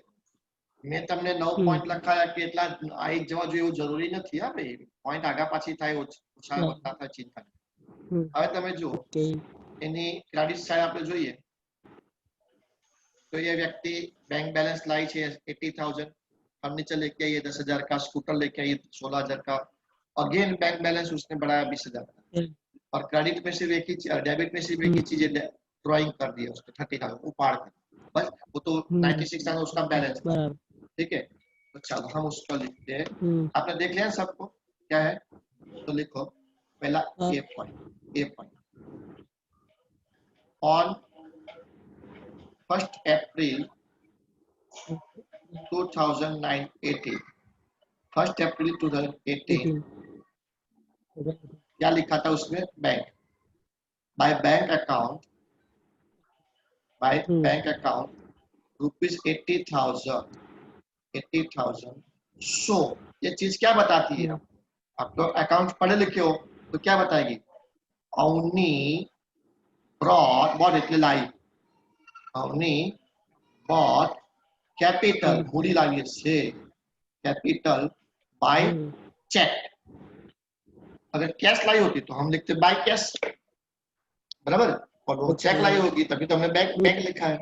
મેં તમને 9 પોઈન્ટ લખાયા કે એટલા આઈ જવા જોઈએ એવું જરૂરી નથી, હા ભાઈ પોઈન્ટ આગા પાછી થાય ઓછા વધતા થાય ચિંતા નહીં। હવે તમે જુઓ એની ક્રેડિટ સાઈડ આપણે જોઈએ तो ये व्यक्ति बैंक बैलेंस लाई छे 80,000, फर्नीचर लेके आई 10,000 का, स्कूटर लेके आई 16,000 का, अगेन बैंक बैलेंस उसने बढ़ाया 20,000 का, और क्रेडिट में सिर्फ एक ही डेबिट में सिर्फ एक ही चीज ड्राइंग कर दिया उसने 30,000 उपाड़ कर, बस वो तो 96,000 उसका बैलेंस, ठीक है। तो चलो हम उसको लिखते हैं, आपने देख लिया सबको क्या है, तो लिखो पहला ए पॉइंट ऑन 1st April 2018 1 अप्रैल 2018 18 क्या लिखा था उसमें? Bank. By bank account rupees 80,000 सो ये चीज क्या बताती है? आप तो अकाउंट पढ़े लिखे हो तो क्या बताएगी? अवनी bought એટલે लाई અવની bought capital મૂડી લાવીએ છે capital by check। अगर कैश लाई होती तो हम लिखते बाय कैश, बराबर, और वो चेक लाई होगी तभी तो हमने बैंक लिखा है,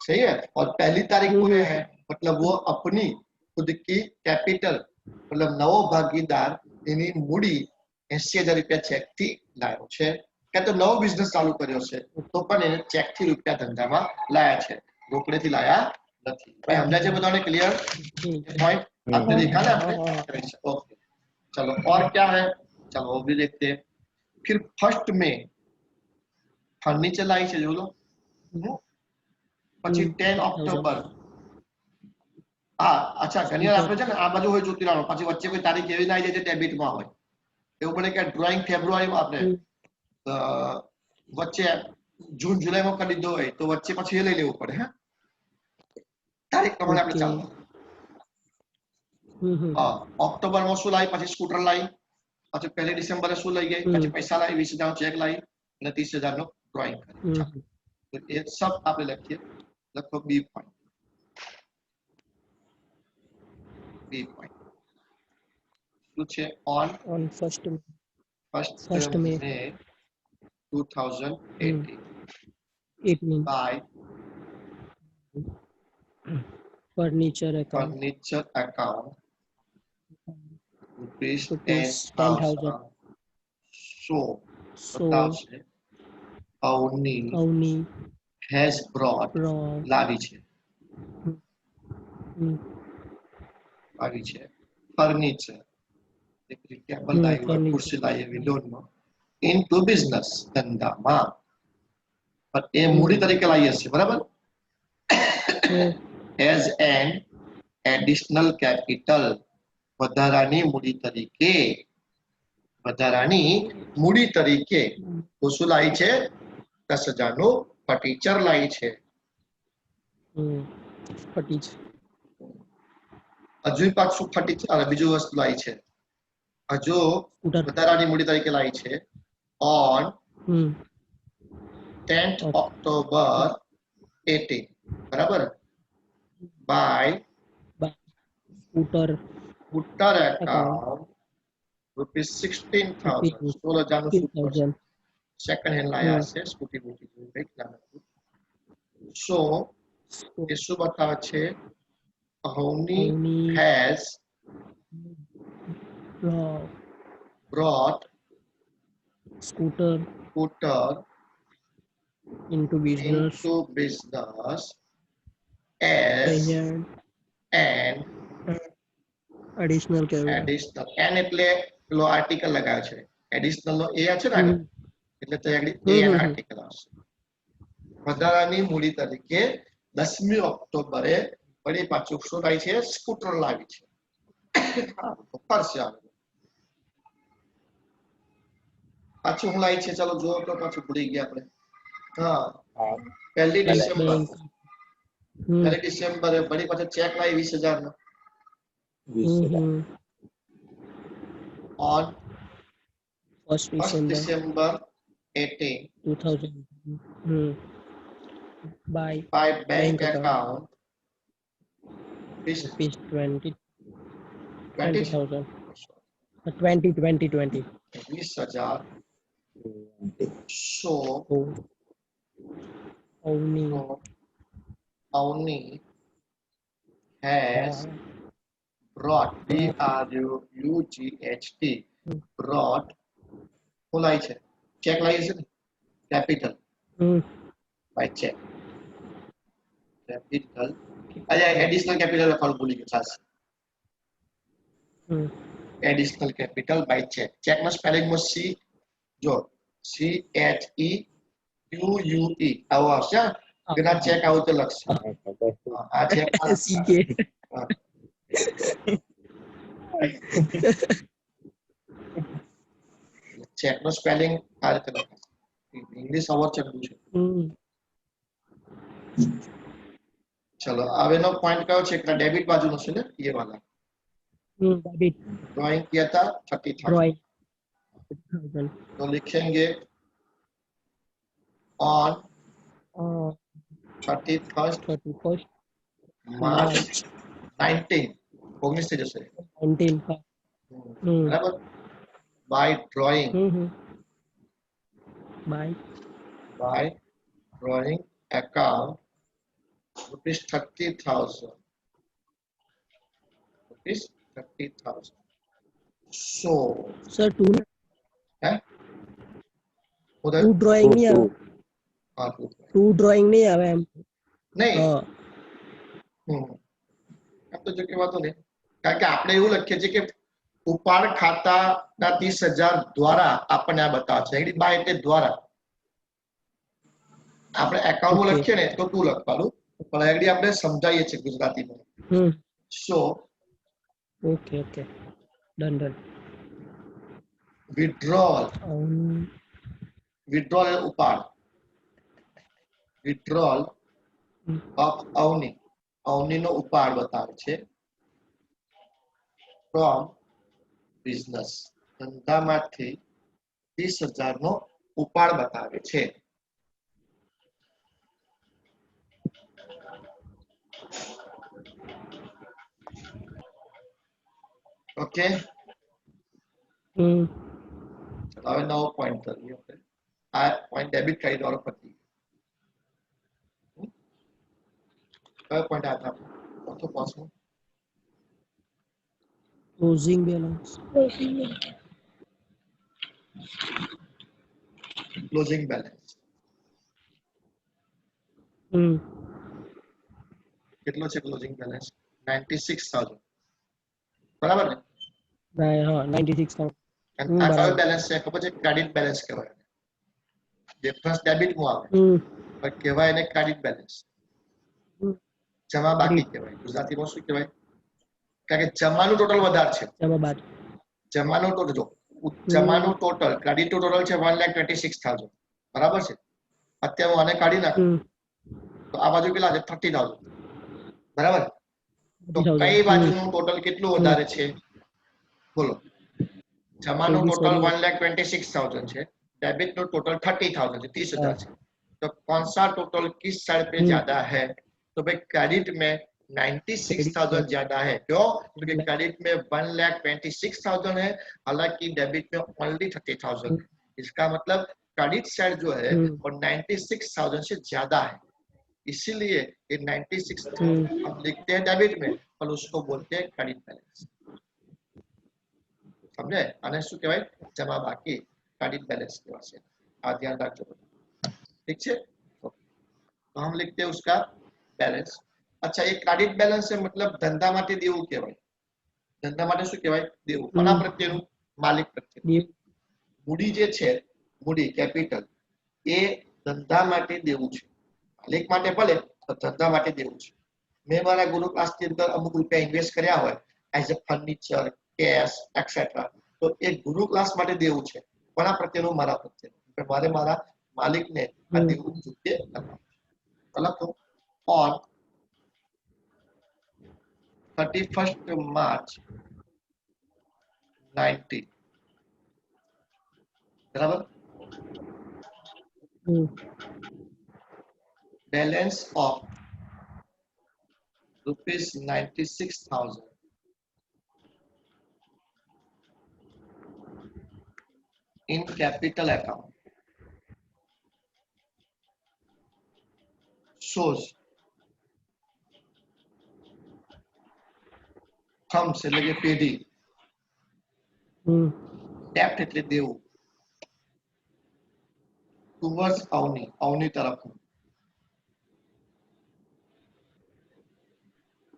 सही है। और पहली तारीख को है मतलब वो अपनी खुद की कैपिटल मतलब नवो भागीदार એની મૂડી 80,000 રૂપિયા ચેક થી લાવ્યો છે કે તો નવો બિઝનેસ ચાલુ કર્યો છે તો પણ એને ચેક થી રૂપિયા ધંધામાં લાયા છે, રોકડેથી લાયા નથી। ભાઈ સમજાય છે બધાને? क्लियर पॉइंट आपने देखा ना आपने? ओके चलो और क्या है, चलो वो भी देखते हैं। फिर फर्स्ट में फर्नीचर लाई છે જોલો, પછી 10 ઓક્ટોબર હા અચ્છા ઘણી વાર આપણે છે ને આ બાજુ હોય જ્યોતિરાણો પછી વચ્ચે કોઈ તારીખ એવી ના આવી જાય ડેબિટમાં હોય એવું બને કે ડ્રોઈંગ ફેબ્રુઆરીમાં આપણે વચ્ચે જૂન જુલાઈમાં કરી દીધો હોય તો વચ્ચે પછી એ લઈ લેવું પડે, હે તારીખ પ્રમાણે આપણે ચાલુ। ઓક્ટોબરમાં શું લાવી? પછી સ્કૂટર લાવી, પછી 1 ડિસેમ્બરે શું લઈ ગઈ? પછી પૈસા લાવી 20,000 ચેક લાવી અને 30,000 નો ડ્રોઈંગ કરી। તો એ સબ આપણે લખીએ, લખો બી પોઈન્ટ, બી પોઈન્ટ શું છે? On first first May 2018 by furniture account rupees Rupees 10,000 10,000 so so બતાવશે અવની has brought લાવી છે ફર્નિચર એક રીતે બદલાયું ખુરશી લાવી વિન્ડોમાં into business ધંધામાં પણ એ મૂડી તરીકે લાવી હશે, બરાબર, as an additional capital વધારાની મૂડી તરીકે તો શું લાવી છે? 10,000 નું ફર્નિચર લાવી છે। હજુ પાછું ફર્નિચર બીજું વસ્તુ લાવી છે, હજુ વધારાની મૂડી તરીકે લાવી છે on 10th October 18 બરાબર by scooter account rupees 16,000 16,000 નું સ્કૂટર સેકન્ડ હેન્ડ લાયા છે સ્કૂટી બૂટી જેવું કંઈક લાવ્યા। સો એ શું બતાવે છે? Avani has brought scooter into business as an additional n એટલે પેલો આર્ટિકલ લગાવ્યો છે એડિશનલ નો એ છે ને આગળ એટલે તો આગળ એન આર્ટિકલ આવશે। વધારાની મૂડી તરીકે 10મી ઓક્ટોબરે વળી પાછું શું લાવી છે? સ્કૂટર લાવી છે। ફરશે આવે પાછું હું લાવી છે, ચાલો જો તો પાછું ભૂલી ગયા આપણે। હા 1 ડિસેમ્બરે વળી પાછું ચેક લાવી 20,000 નો on 1 December 18 2000 by bank account rupees 20,000 20 20,000 so Avni has brought BRUGHT brought શું લાવી છે? ચેક લાવી છે ને કેપિટલ બાય ચેક કેપિટલ અરે એડિશનલ કેપિટલ લખવાનું ભૂલી ગયો સાસ એડિશનલ કેપિટલ બાય ચેક ચેકનો સ્પેલિંગ માં સી જો CHEQUE આવો આવશે बिना चेक आउ तो लक्ष्य आ चेक ચેક નો સ્પેલિંગ આ રીતે લખાશે. ઇંગ્લિશ અવર ચડ્યું છે. ચલો હવેનો પોઈન્ટ કયો છે કે ડેબિટ બાજુનો છે ને ये वाला डेबिट ड्राइंग किया था 30,000 ड्राइंग तो लिखेंगे ऑन 31st 31st मार्च 19 19 से जैसे 19 का बराबर by drawing by account rupees 30,000 rupees 30,000 so sir to है उधर टू ड्राइंग नहीं आवे हाँ टू ड्राइंग नहीं आवे एम नहीं એમ તો જો કહેવાતો નહીં કારણ કે આપણે એવું લખીએ છીએ કે ઉપાડ ખાતાના 30,000 દ્વારા આપણને આ બતાવે છે એટલે બાય એટલે દ્વારા આપણે એકાઉન્ટમાં લખીએ ને તો તું લખવાનું પણ આગળ આપણે સમજાવીએ છીએ ગુજરાતીમાં so okay okay done done withdrawal ઉપાડ withdrawal of અવનીનો ઉપાડ બતાવે છે from business ધંધામાંથી 30,000 નો ઉપાડ બતાવે છે ઓકે હવે નવો પોઈન્ટ કરીએ આપણે આ પોઈન્ટ ડેબિટ કરી દો પછી કયો પોઈન્ટ आता ચોથો પાછો क्लोजिंग बैलेंस ક્લોઝિંગ બેલેન્સ કેટલો છે ક્લોઝિંગ બેલેન્સ 96,000 બરાબર ને हाँ 96,000 અને આ કયો બેલેન્સ છે ખબર છે ક્રેડિટ બેલેન્સ કહેવાય ડિફરન્સ ડેબિટ માં આવે પણ કહેવાય એને ક્રેડિટ બેલેન્સ જમા બાકી કહેવાય ગુજરાતીમાં શું કહેવાય કારણ કે જમાનું ટોટલ વધારે છે જમાનું ટોટલ ક્રેડિટ ટોટલ છે 1,26,000 બરાબર છે અત્યારે હું આને કાઢી નાખું તો આ બાજુ કેટલા છે 30,000 બરાબર તો કઈ બાજુનું ટોટલ કેટલું વધારે છે બોલો જમાનું टोटल 1,26,000 છે डेबिट नो टोटल 30,000 છે 30,000 છે तो कौन सा टोटल किस साइड पे ज्यादा है तो भाई क्रेडिट में 96,000 ज्यादा है क्यों क्योंकि क्रेडिट में 1,26,000 है हालांकि डेबिट में ओनली 30,000 है इसका मतलब क्रेडिट साइड जो है वो 96,000 से ज्यादा है इसीलिए ये 96,000 हम लिखते हैं डेबिट में पर उसको बोलते हैं क्रेडिट बैलेंस समझे आने શું કહેવાય જમા બાકી ક્રેડિટ બેલેન્સ કહેવાય છે આ ધ્યાન રાખજો ठीक है तो हम लिखते हैं उसका बैलेंस अच्छा ये क्रेडिट बैलेंस से मतलब धंधा માટે દેવું કહેવાય ધંધા માટે શું કહેવાય દેવું કોના પ્રત્યેનું માલિક પ્રત્યે મૂડી જે છે મૂડી કેપિટલ એ ધંધા માટે દેવું છે માલિક માટે ભલે ધંધા માટે દેવું છે મેં મારા ગુરુ ક્લાસની અંદર અમુક રૂપિયા ઇન્વેસ્ટ કર્યા હોય as a furniture cash et cetera તો એ ગુરુ ક્લાસ માટે દેવું છે કોના પ્રત્યેનું મારા પ્રત્યેનું મારે મારા માલિકને આ દેવું ચૂકવે લખો ઓન 31st March 19 બરાબર balance of rupees 96,000 in capital account shows thumbs એટલે કે પેઢી debt એટલે દેવું towards અવની તરફ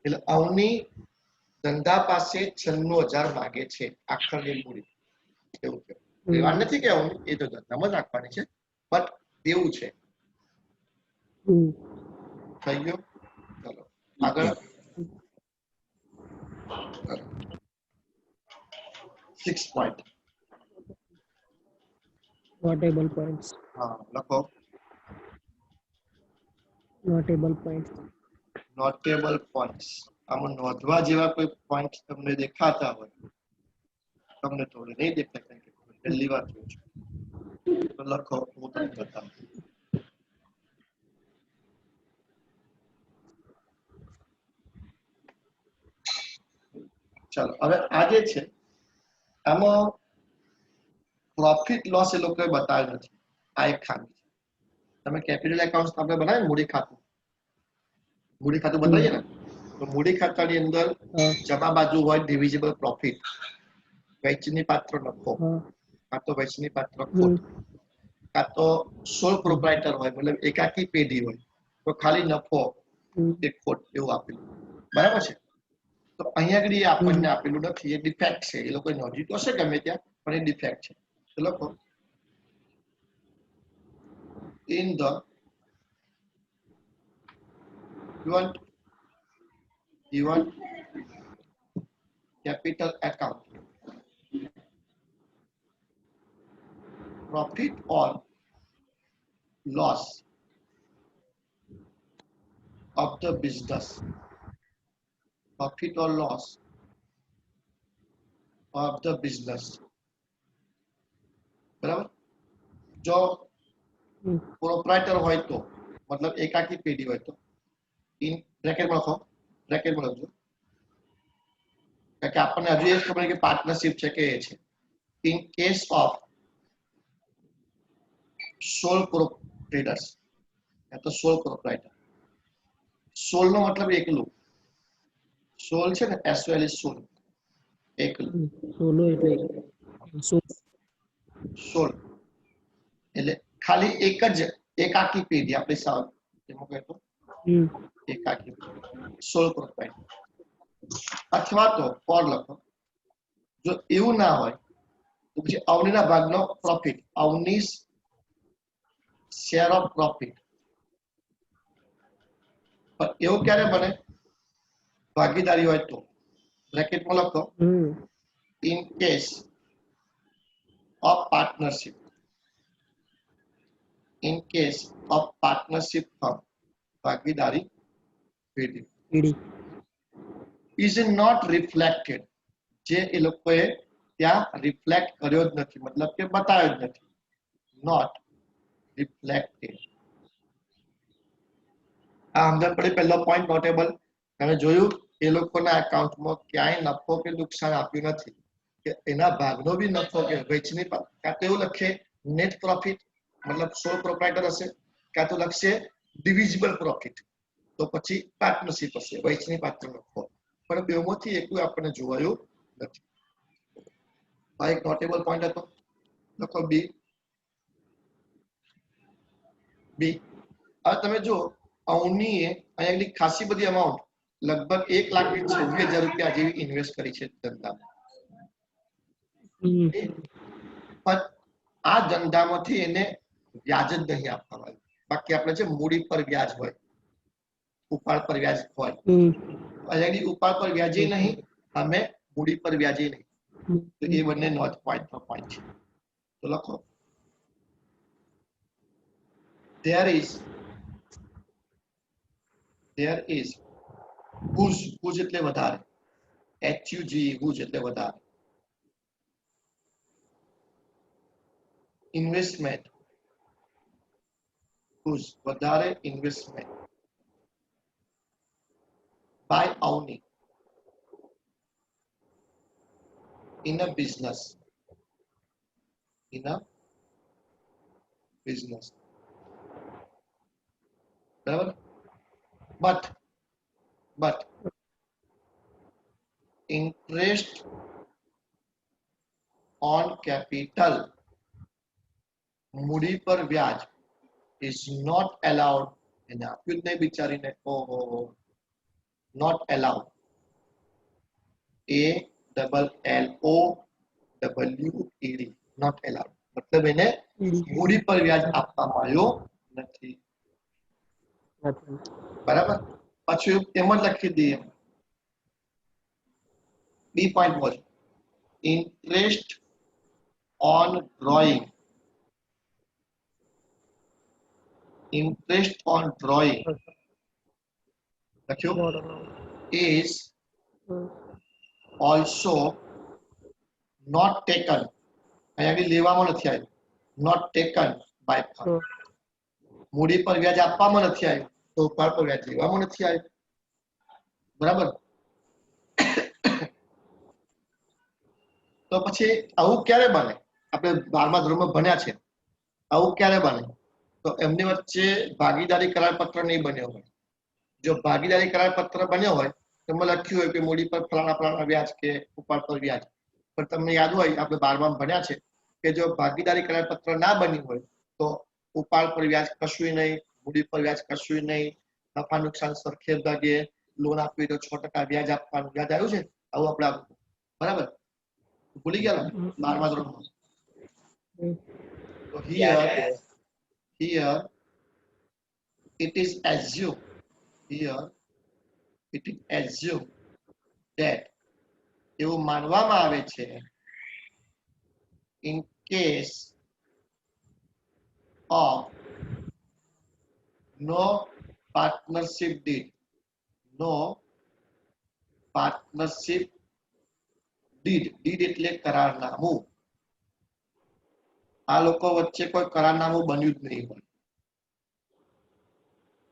એટલે અવની ધંધા પાસે 96,000 માંગે છે આખરની મૂડી એવું કે લેવા નથી કે અવની એ તો ધંધામાં જ રાખવાની છે બટ દેવું છે થઈ ગયો ચલો આગળ 6 point. Notable points. हाँ लखो Notable points. નોટેબલ પોઈન્ટ્સ આમાં નોંધવા જેવા કોઈ પોઈન્ટ તમને દેખાતા હોય તમને થોડે નહીં દેખાય કારણ કે તમે પહેલી વાર જોયો છો તો લખો હું તમને બતાવું ચાલો હવે આ જે છે આમાં પ્રોફિટ લોસ એ લોકોએ બતાવ્યું નથી આ એક ખામી છે તમે કેપિટલ એકાઉન્ટ આપણે બનાવ્યું ને મૂડી ખાતું બતાવીએ ને તો મૂડી ખાતાની અંદર हाँ જમા બાજુ હોય ડિવિઝિબલ પ્રોફિટ વહેંચણી પાત્ર નફો हाँ કાં તો વહેંચણી પાત્ર ખોટ કાં તો સોલ પ્રોપ્રાઇટર હોય મતલબ એકાકી પેઢી હોય તો ખાલી નફો કે ખોટ એવું આપેલું બરાબર છે તો અહીંયા આગળ એ આપણને આપેલું નથી એ ડિફેક્ટ છે એ લોકોએ નોંધ્યું તો હશે ગમે ત્યાં પણ એ ડિફેક્ટ છે તો લખો in the given capital account profit or loss of the business profit or loss of the business બરાબર જો પ્રોપ્રાઇટર હોય તો મતલબ એકાકી પેઢી હોય તો ઇન બ્રેકેટમાં લખો બ્રેકેટમાં લખજો કારણ કે આપણને હજુ એ જ ખબર કે પાર્ટનરશિપ છે કે એ છે ઇન કેસ ઓફ સોલ પ્રોપ્રાઇટર્સ યા તો સોલ પ્રોપ્રાઇટર સોલ નો મતલબ એકલું સોલ છે ને એસઓએલ સોલ એકલું सोलो એટલે સોલ એટલે ખાલી એક જ એકાકી પેઢી આપણે સાવ એમાં કહેતો એકાકી સોલ પ્રોપ્રાઇટર અથવા તો ફોર લખો જો એવું ના હોય તો પછી અવનીના ભાગનો profit Avni share of profit પણ એવું ક્યારે બને ભાગીદારી હોય તો બ્રેકેટમાં લખો in case of partnership in case of partnership firm ભાગીદારી પેઢી પીડી is not reflected જે એ લોકોએ ત્યાં રિફ્લેક્ટ કર્યો જ નથી મતલબ કે બતાવ્યો જ નથી not reflected આ અંદર પડે પહેલો પોઈન્ટ નોટેબલ તમે જોયું એ લોકોના એકાઉન્ટમાં ક્યાંય નફો કે નુકસાન આપ્યું નથી કે એના ભાગનો બી નફો કે વેચની કાં તો એવું લખે નેટ પ્રોફિટ मतलब सोल प्रोप्राइटर हશે કાં તો લખશે ડિવિઝિબલ પ્રોફિટ તો પછી પાર્ટનરશિપ હશે વહેંચણી પાત્ર નફો પણ બેમાંથી એકલું આપણને જોવાયું નથી આ એક નોટેબલ પોઈન્ટ હતો લખો બી બી હવે તમે જો અવનીએ અહીંયા ખાસી બધી અમાઉન્ટ લગભગ 1,26,000 રૂપિયા જેવી ઇન્વેસ્ટ કરી છે ધંધામાં પણ આ ધંધામાંથી એને વ્યાજ જ નહીં આપવામાં આવ્યું બાકી આપણે જે મૂડી પર વ્યાજ હોય ઉપાડ પર વ્યાજ હોય અહીંયા ઉપાડ પર વ્યાજે નહીં અમે મૂડી પર વ્યાજે નહીં તો એ બંને નોટ પોઈન્ટ છે તો લખો there is હુજ એટલે વધારે HUG હુજ એટલે વધારે ઇન્વેસ્ટમેન્ટ વધારે investment by Avni in a business બરાબર but interest on capital મૂડી પર વ્યાજ is not allowed એને આપ્યું જ નહીં બિચારીને ઓહો not allowed ALLOWED not allowed मतलब એને મૂડી પર વ્યાજ આપવામાં આવ્યો નથી બરાબર પછી એમ જ લખી દઈએ બી પોઈન્ટ પર interest on drawing, interest on drawing લખ્યું Not allowed. is Hmm. also not taken, અહીંયા આગળ લેવામાં નથી આવ્યું, not taken by firm. Hmm. મૂડી પર વ્યાજ આપવામાં નથી આવ્યું તો ઉપાડ પર વ્યાજ લેવામાં નથી આવ્યું. બરાબર. તો પછી આવું ક્યારે બને? આપણે 12મા ધોરણમાં ભણ્યા છે. આવું ક્યારે બને? તો એમની વચ્ચે ભાગીદારી કરાર પત્ર નહીં બન્યો હોય. જો ભાગીદારી કરાર પત્ર બન્યો હોય તો એમાં લખ્યું હોય કે મૂડી પર ફલાણા વ્યાજ કે ઉપાડ પર વ્યાજ. પણ તમને યાદ હોય આપણે 12માં ભણ્યા છે કે જો ભાગીદારી કરાર પત્ર ના બન્યું હોય તો ઉપાડ પર વ્યાજ કશું નહીં, મૂડી પર વ્યાજ કશું નહીં, નફા નુકસાન સરખે ભાગે, લોન આપવી તો 6% વ્યાજ આપવાનું. યાદ આવ્યું છે? આવું આપણે આપવું. બરાબર. ભૂલી ગયા ને 12મા ધોરણમાં? Hmm. તો યાદ here છે. here it is assumed, here it is assumed that એવું માનવામાં આવે છે in case of no partnership deed, no partnership deed, deed એટલે કરારનામું. આ લોકો વચ્ચે કોઈ કરારનામું બન્યું જ નહીં હોય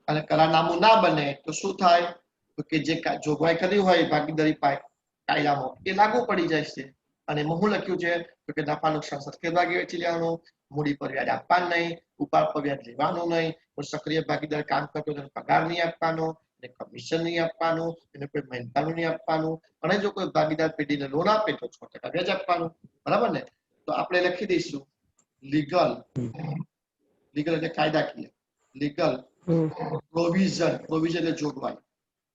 અને કરારનામું ના બને તો શું થાય? તો કે જે જોગવાઈ કરી હોય ભાગીદારી કાયદામાં એ લાગુ પડી જાય છે. અને એમાં શું લખ્યું છે? તો કે નફા નુકસાન સરખે ભાગે વેચી લેવાનું, મૂડી પર વ્યાજ આપવાનું નહીં, ઉપાડ પર વ્યાજ લેવાનું નહીં, કોઈ સક્રિય ભાગીદાર કામ કરતો તેને પગાર નહીં આપવાનો, એને કમિશન નહીં આપવાનું, એને કોઈ મહેનતાણું નહીં આપવાનું, અને જો કોઈ ભાગીદાર પેઢીને લોન આપે તો 6% વ્યાજ આપવાનું. બરાબર ને? તો આપણે લખી દઈશું લીગલ, લીગલ એટલે કાયદાકીય, લીગલ Hmm. પ્રોવિઝન, પ્રોવિઝન એટલે જોગવાઈ,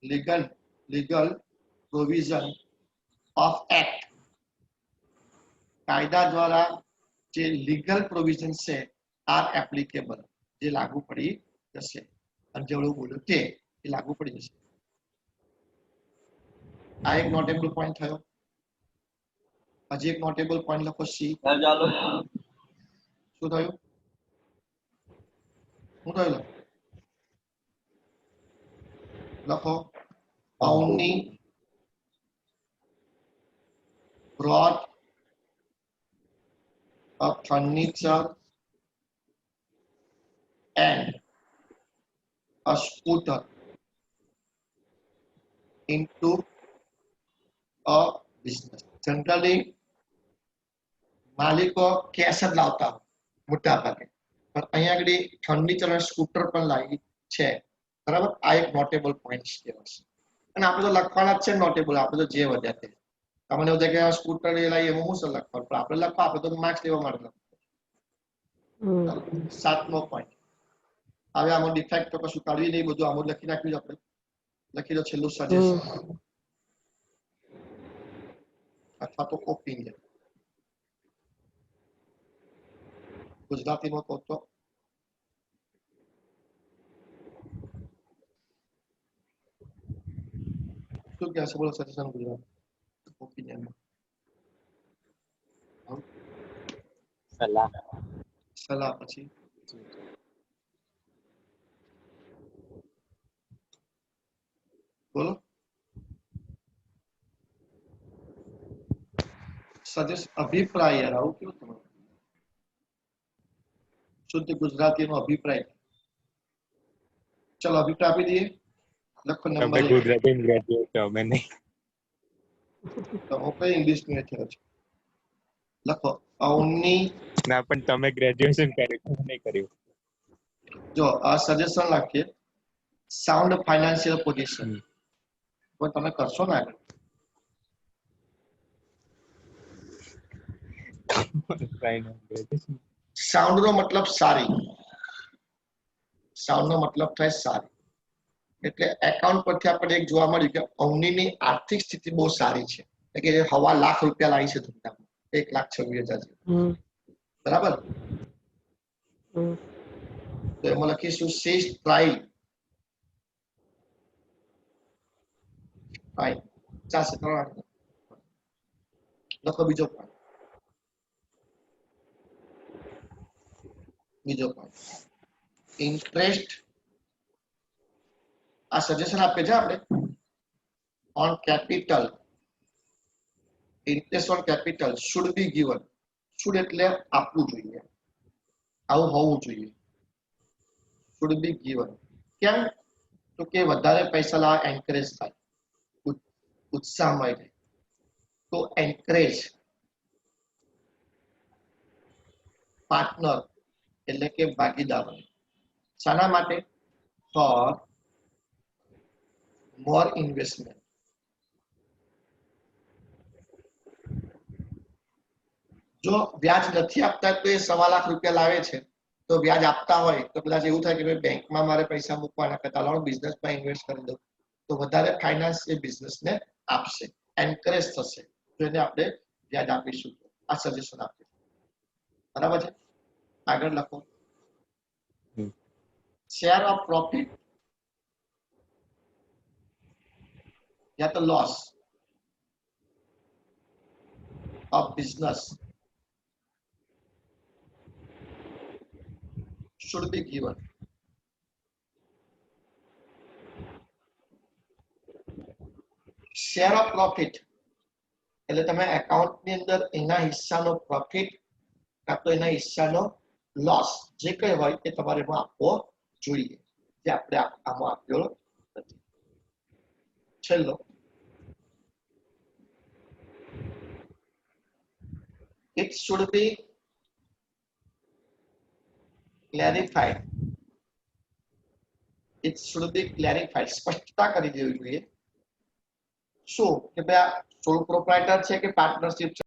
legal legal provision of act, કાયદા દ્વારા જે લીગલ પ્રોવિઝન છે આર એપ્લિકેબલ, જે લાગુ પડી જશે. અને જેવડું બોલ્યું તે એ લાગુ પડી જશે. આ એક નોટેબલ પોઈન્ટ થયો. હજી એક નોટેબલ પોઈન્ટ લખો સી. શું થયું? શું થયું? લખો પાઉન્ડની brought a furniture and a scooter into a business. Generally, માલિકો કેશ જ લાવતા મોટા ભાગે, પણ અહીંયા આગળ ફર્નિચર અને સ્કૂટર પણ લાવી છે. બરાબર. આ એક નોટેબલ પોઈન્ટ કહેવાય. અને આપણે તો લખવાના જ છે નોટેબલ, આપણે તો જે વધ્યા તે. તમને એવું થાય કે સ્કૂટર એ લાવી એમાં શું લખવાનું, પણ આપણે લખવા, આપણે તો માર્ક્સ લેવા માટે લખવાનું. Hmm. 7મો પોઈન્ટ. હવે આમાં ડિફેક્ટ તો કશું કાઢવી નહીં, બધું આમાં લખી નાખ્યું. આપણે લખી દો છેલ્લું સજેશન અથવા તો ઓપિનિયન. ગુજરાતીમાં કહો તો શું કહેશે? બોલો સજેશન ગુજરાતી ઓપિનિયનમાં. સલાહ. સલાહ. પછી બોલો. સજેશ અભિપ્રાય. યાર આવું કેવું તમારું? શુદ્ધ ગુજરાતીનો અભિપ્રાય. ચલો અભિપ્રાય આપી દઈએ. લખો તમે નંબર 1. ગુજરાતી ગ્રેજ્યુએટ છો, અમે નહીં. તો હું કઈ ઇંગ્લિશ નું થયો છું. લખો અવની. ના, પણ તમે ગ્રેજ્યુએશન કર્યું, અમે નહીં કર્યું. જો આ સજેશન લખીએ સાઉન્ડ ફાઇનાન્શિયલ પોઝિશન. પણ તમે કરશો ને આગળ. સાઉન્ડ નો મતલબ સારી, સાઉન્ડ નો મતલબ થાય સારી. એટલે એકાઉન્ટ પરથી આપણને એક જોવા મળ્યું કે અવનીની આર્થિક સ્થિતિ બહુ સારી છે, એટલે કે 1.25 લાખ રૂપિયા લાવી છે ધંધામાં, 1,26,000. Hmm. બરાબર. Hmm. તો એમાં લખીશું સીઝ ટ્રાય. ચાલશે. લખો બીજો પોઈન્ટ. ઇન્ટરેસ્ટ આ સજેશન આપે છે આપણે on capital. Interest on capital should be given. Should એટલે આપવું જોઈએ, આવું હોવું જોઈએ. Should be given. કેમ? તો કે વધારે પૈસા લાવવા એન્કરેજ થાય, ઉત્સાહમય રહે. તો એન્કરેજ પાર્ટનર એટલે કે ભાગીદારો. શાના માટે? For more investment. જો વ્યાજ નથી આપતા તો એ 1.25 લાખ રૂપિયા લાવે છે, તો વ્યાજ આપતા હોય તો કદાચ એવું થાય કે ભાઈ બેંકમાં મારે પૈસા મૂકવાના કરતા લાવો બિઝનેસમાં ઇન્વેસ્ટ કરી દઉં, તો વધારે ફાઇનાન્સ એ બિઝનેસને આપશે, એન્કરેજ થશે. તો એને આપણે વ્યાજ આપીશું. આ સજેશન આપીએ. બરાબર છે? આગળ લખો. શેર ઓફ પ્રોફિટ યા તો loss of business should be given. Share of profit એટલે તમે એકાઉન્ટની અંદર એના હિસ્સાનો પ્રોફિટ કાં તો એના હિસ્સાનો લોસ જે કંઈ હોય એ તમારે એમાં આપવો જોઈએ, જે આપણે આમાં આપ્યો નથી. છેલ્લો it should be clarified. It should be clarified. સ્પષ્ટતા કરી દેવી જોઈએ. શું કે ભાઈ આ સોલ પ્રોપ્રાઇટર છે કે પાર્ટનરશિપ છે?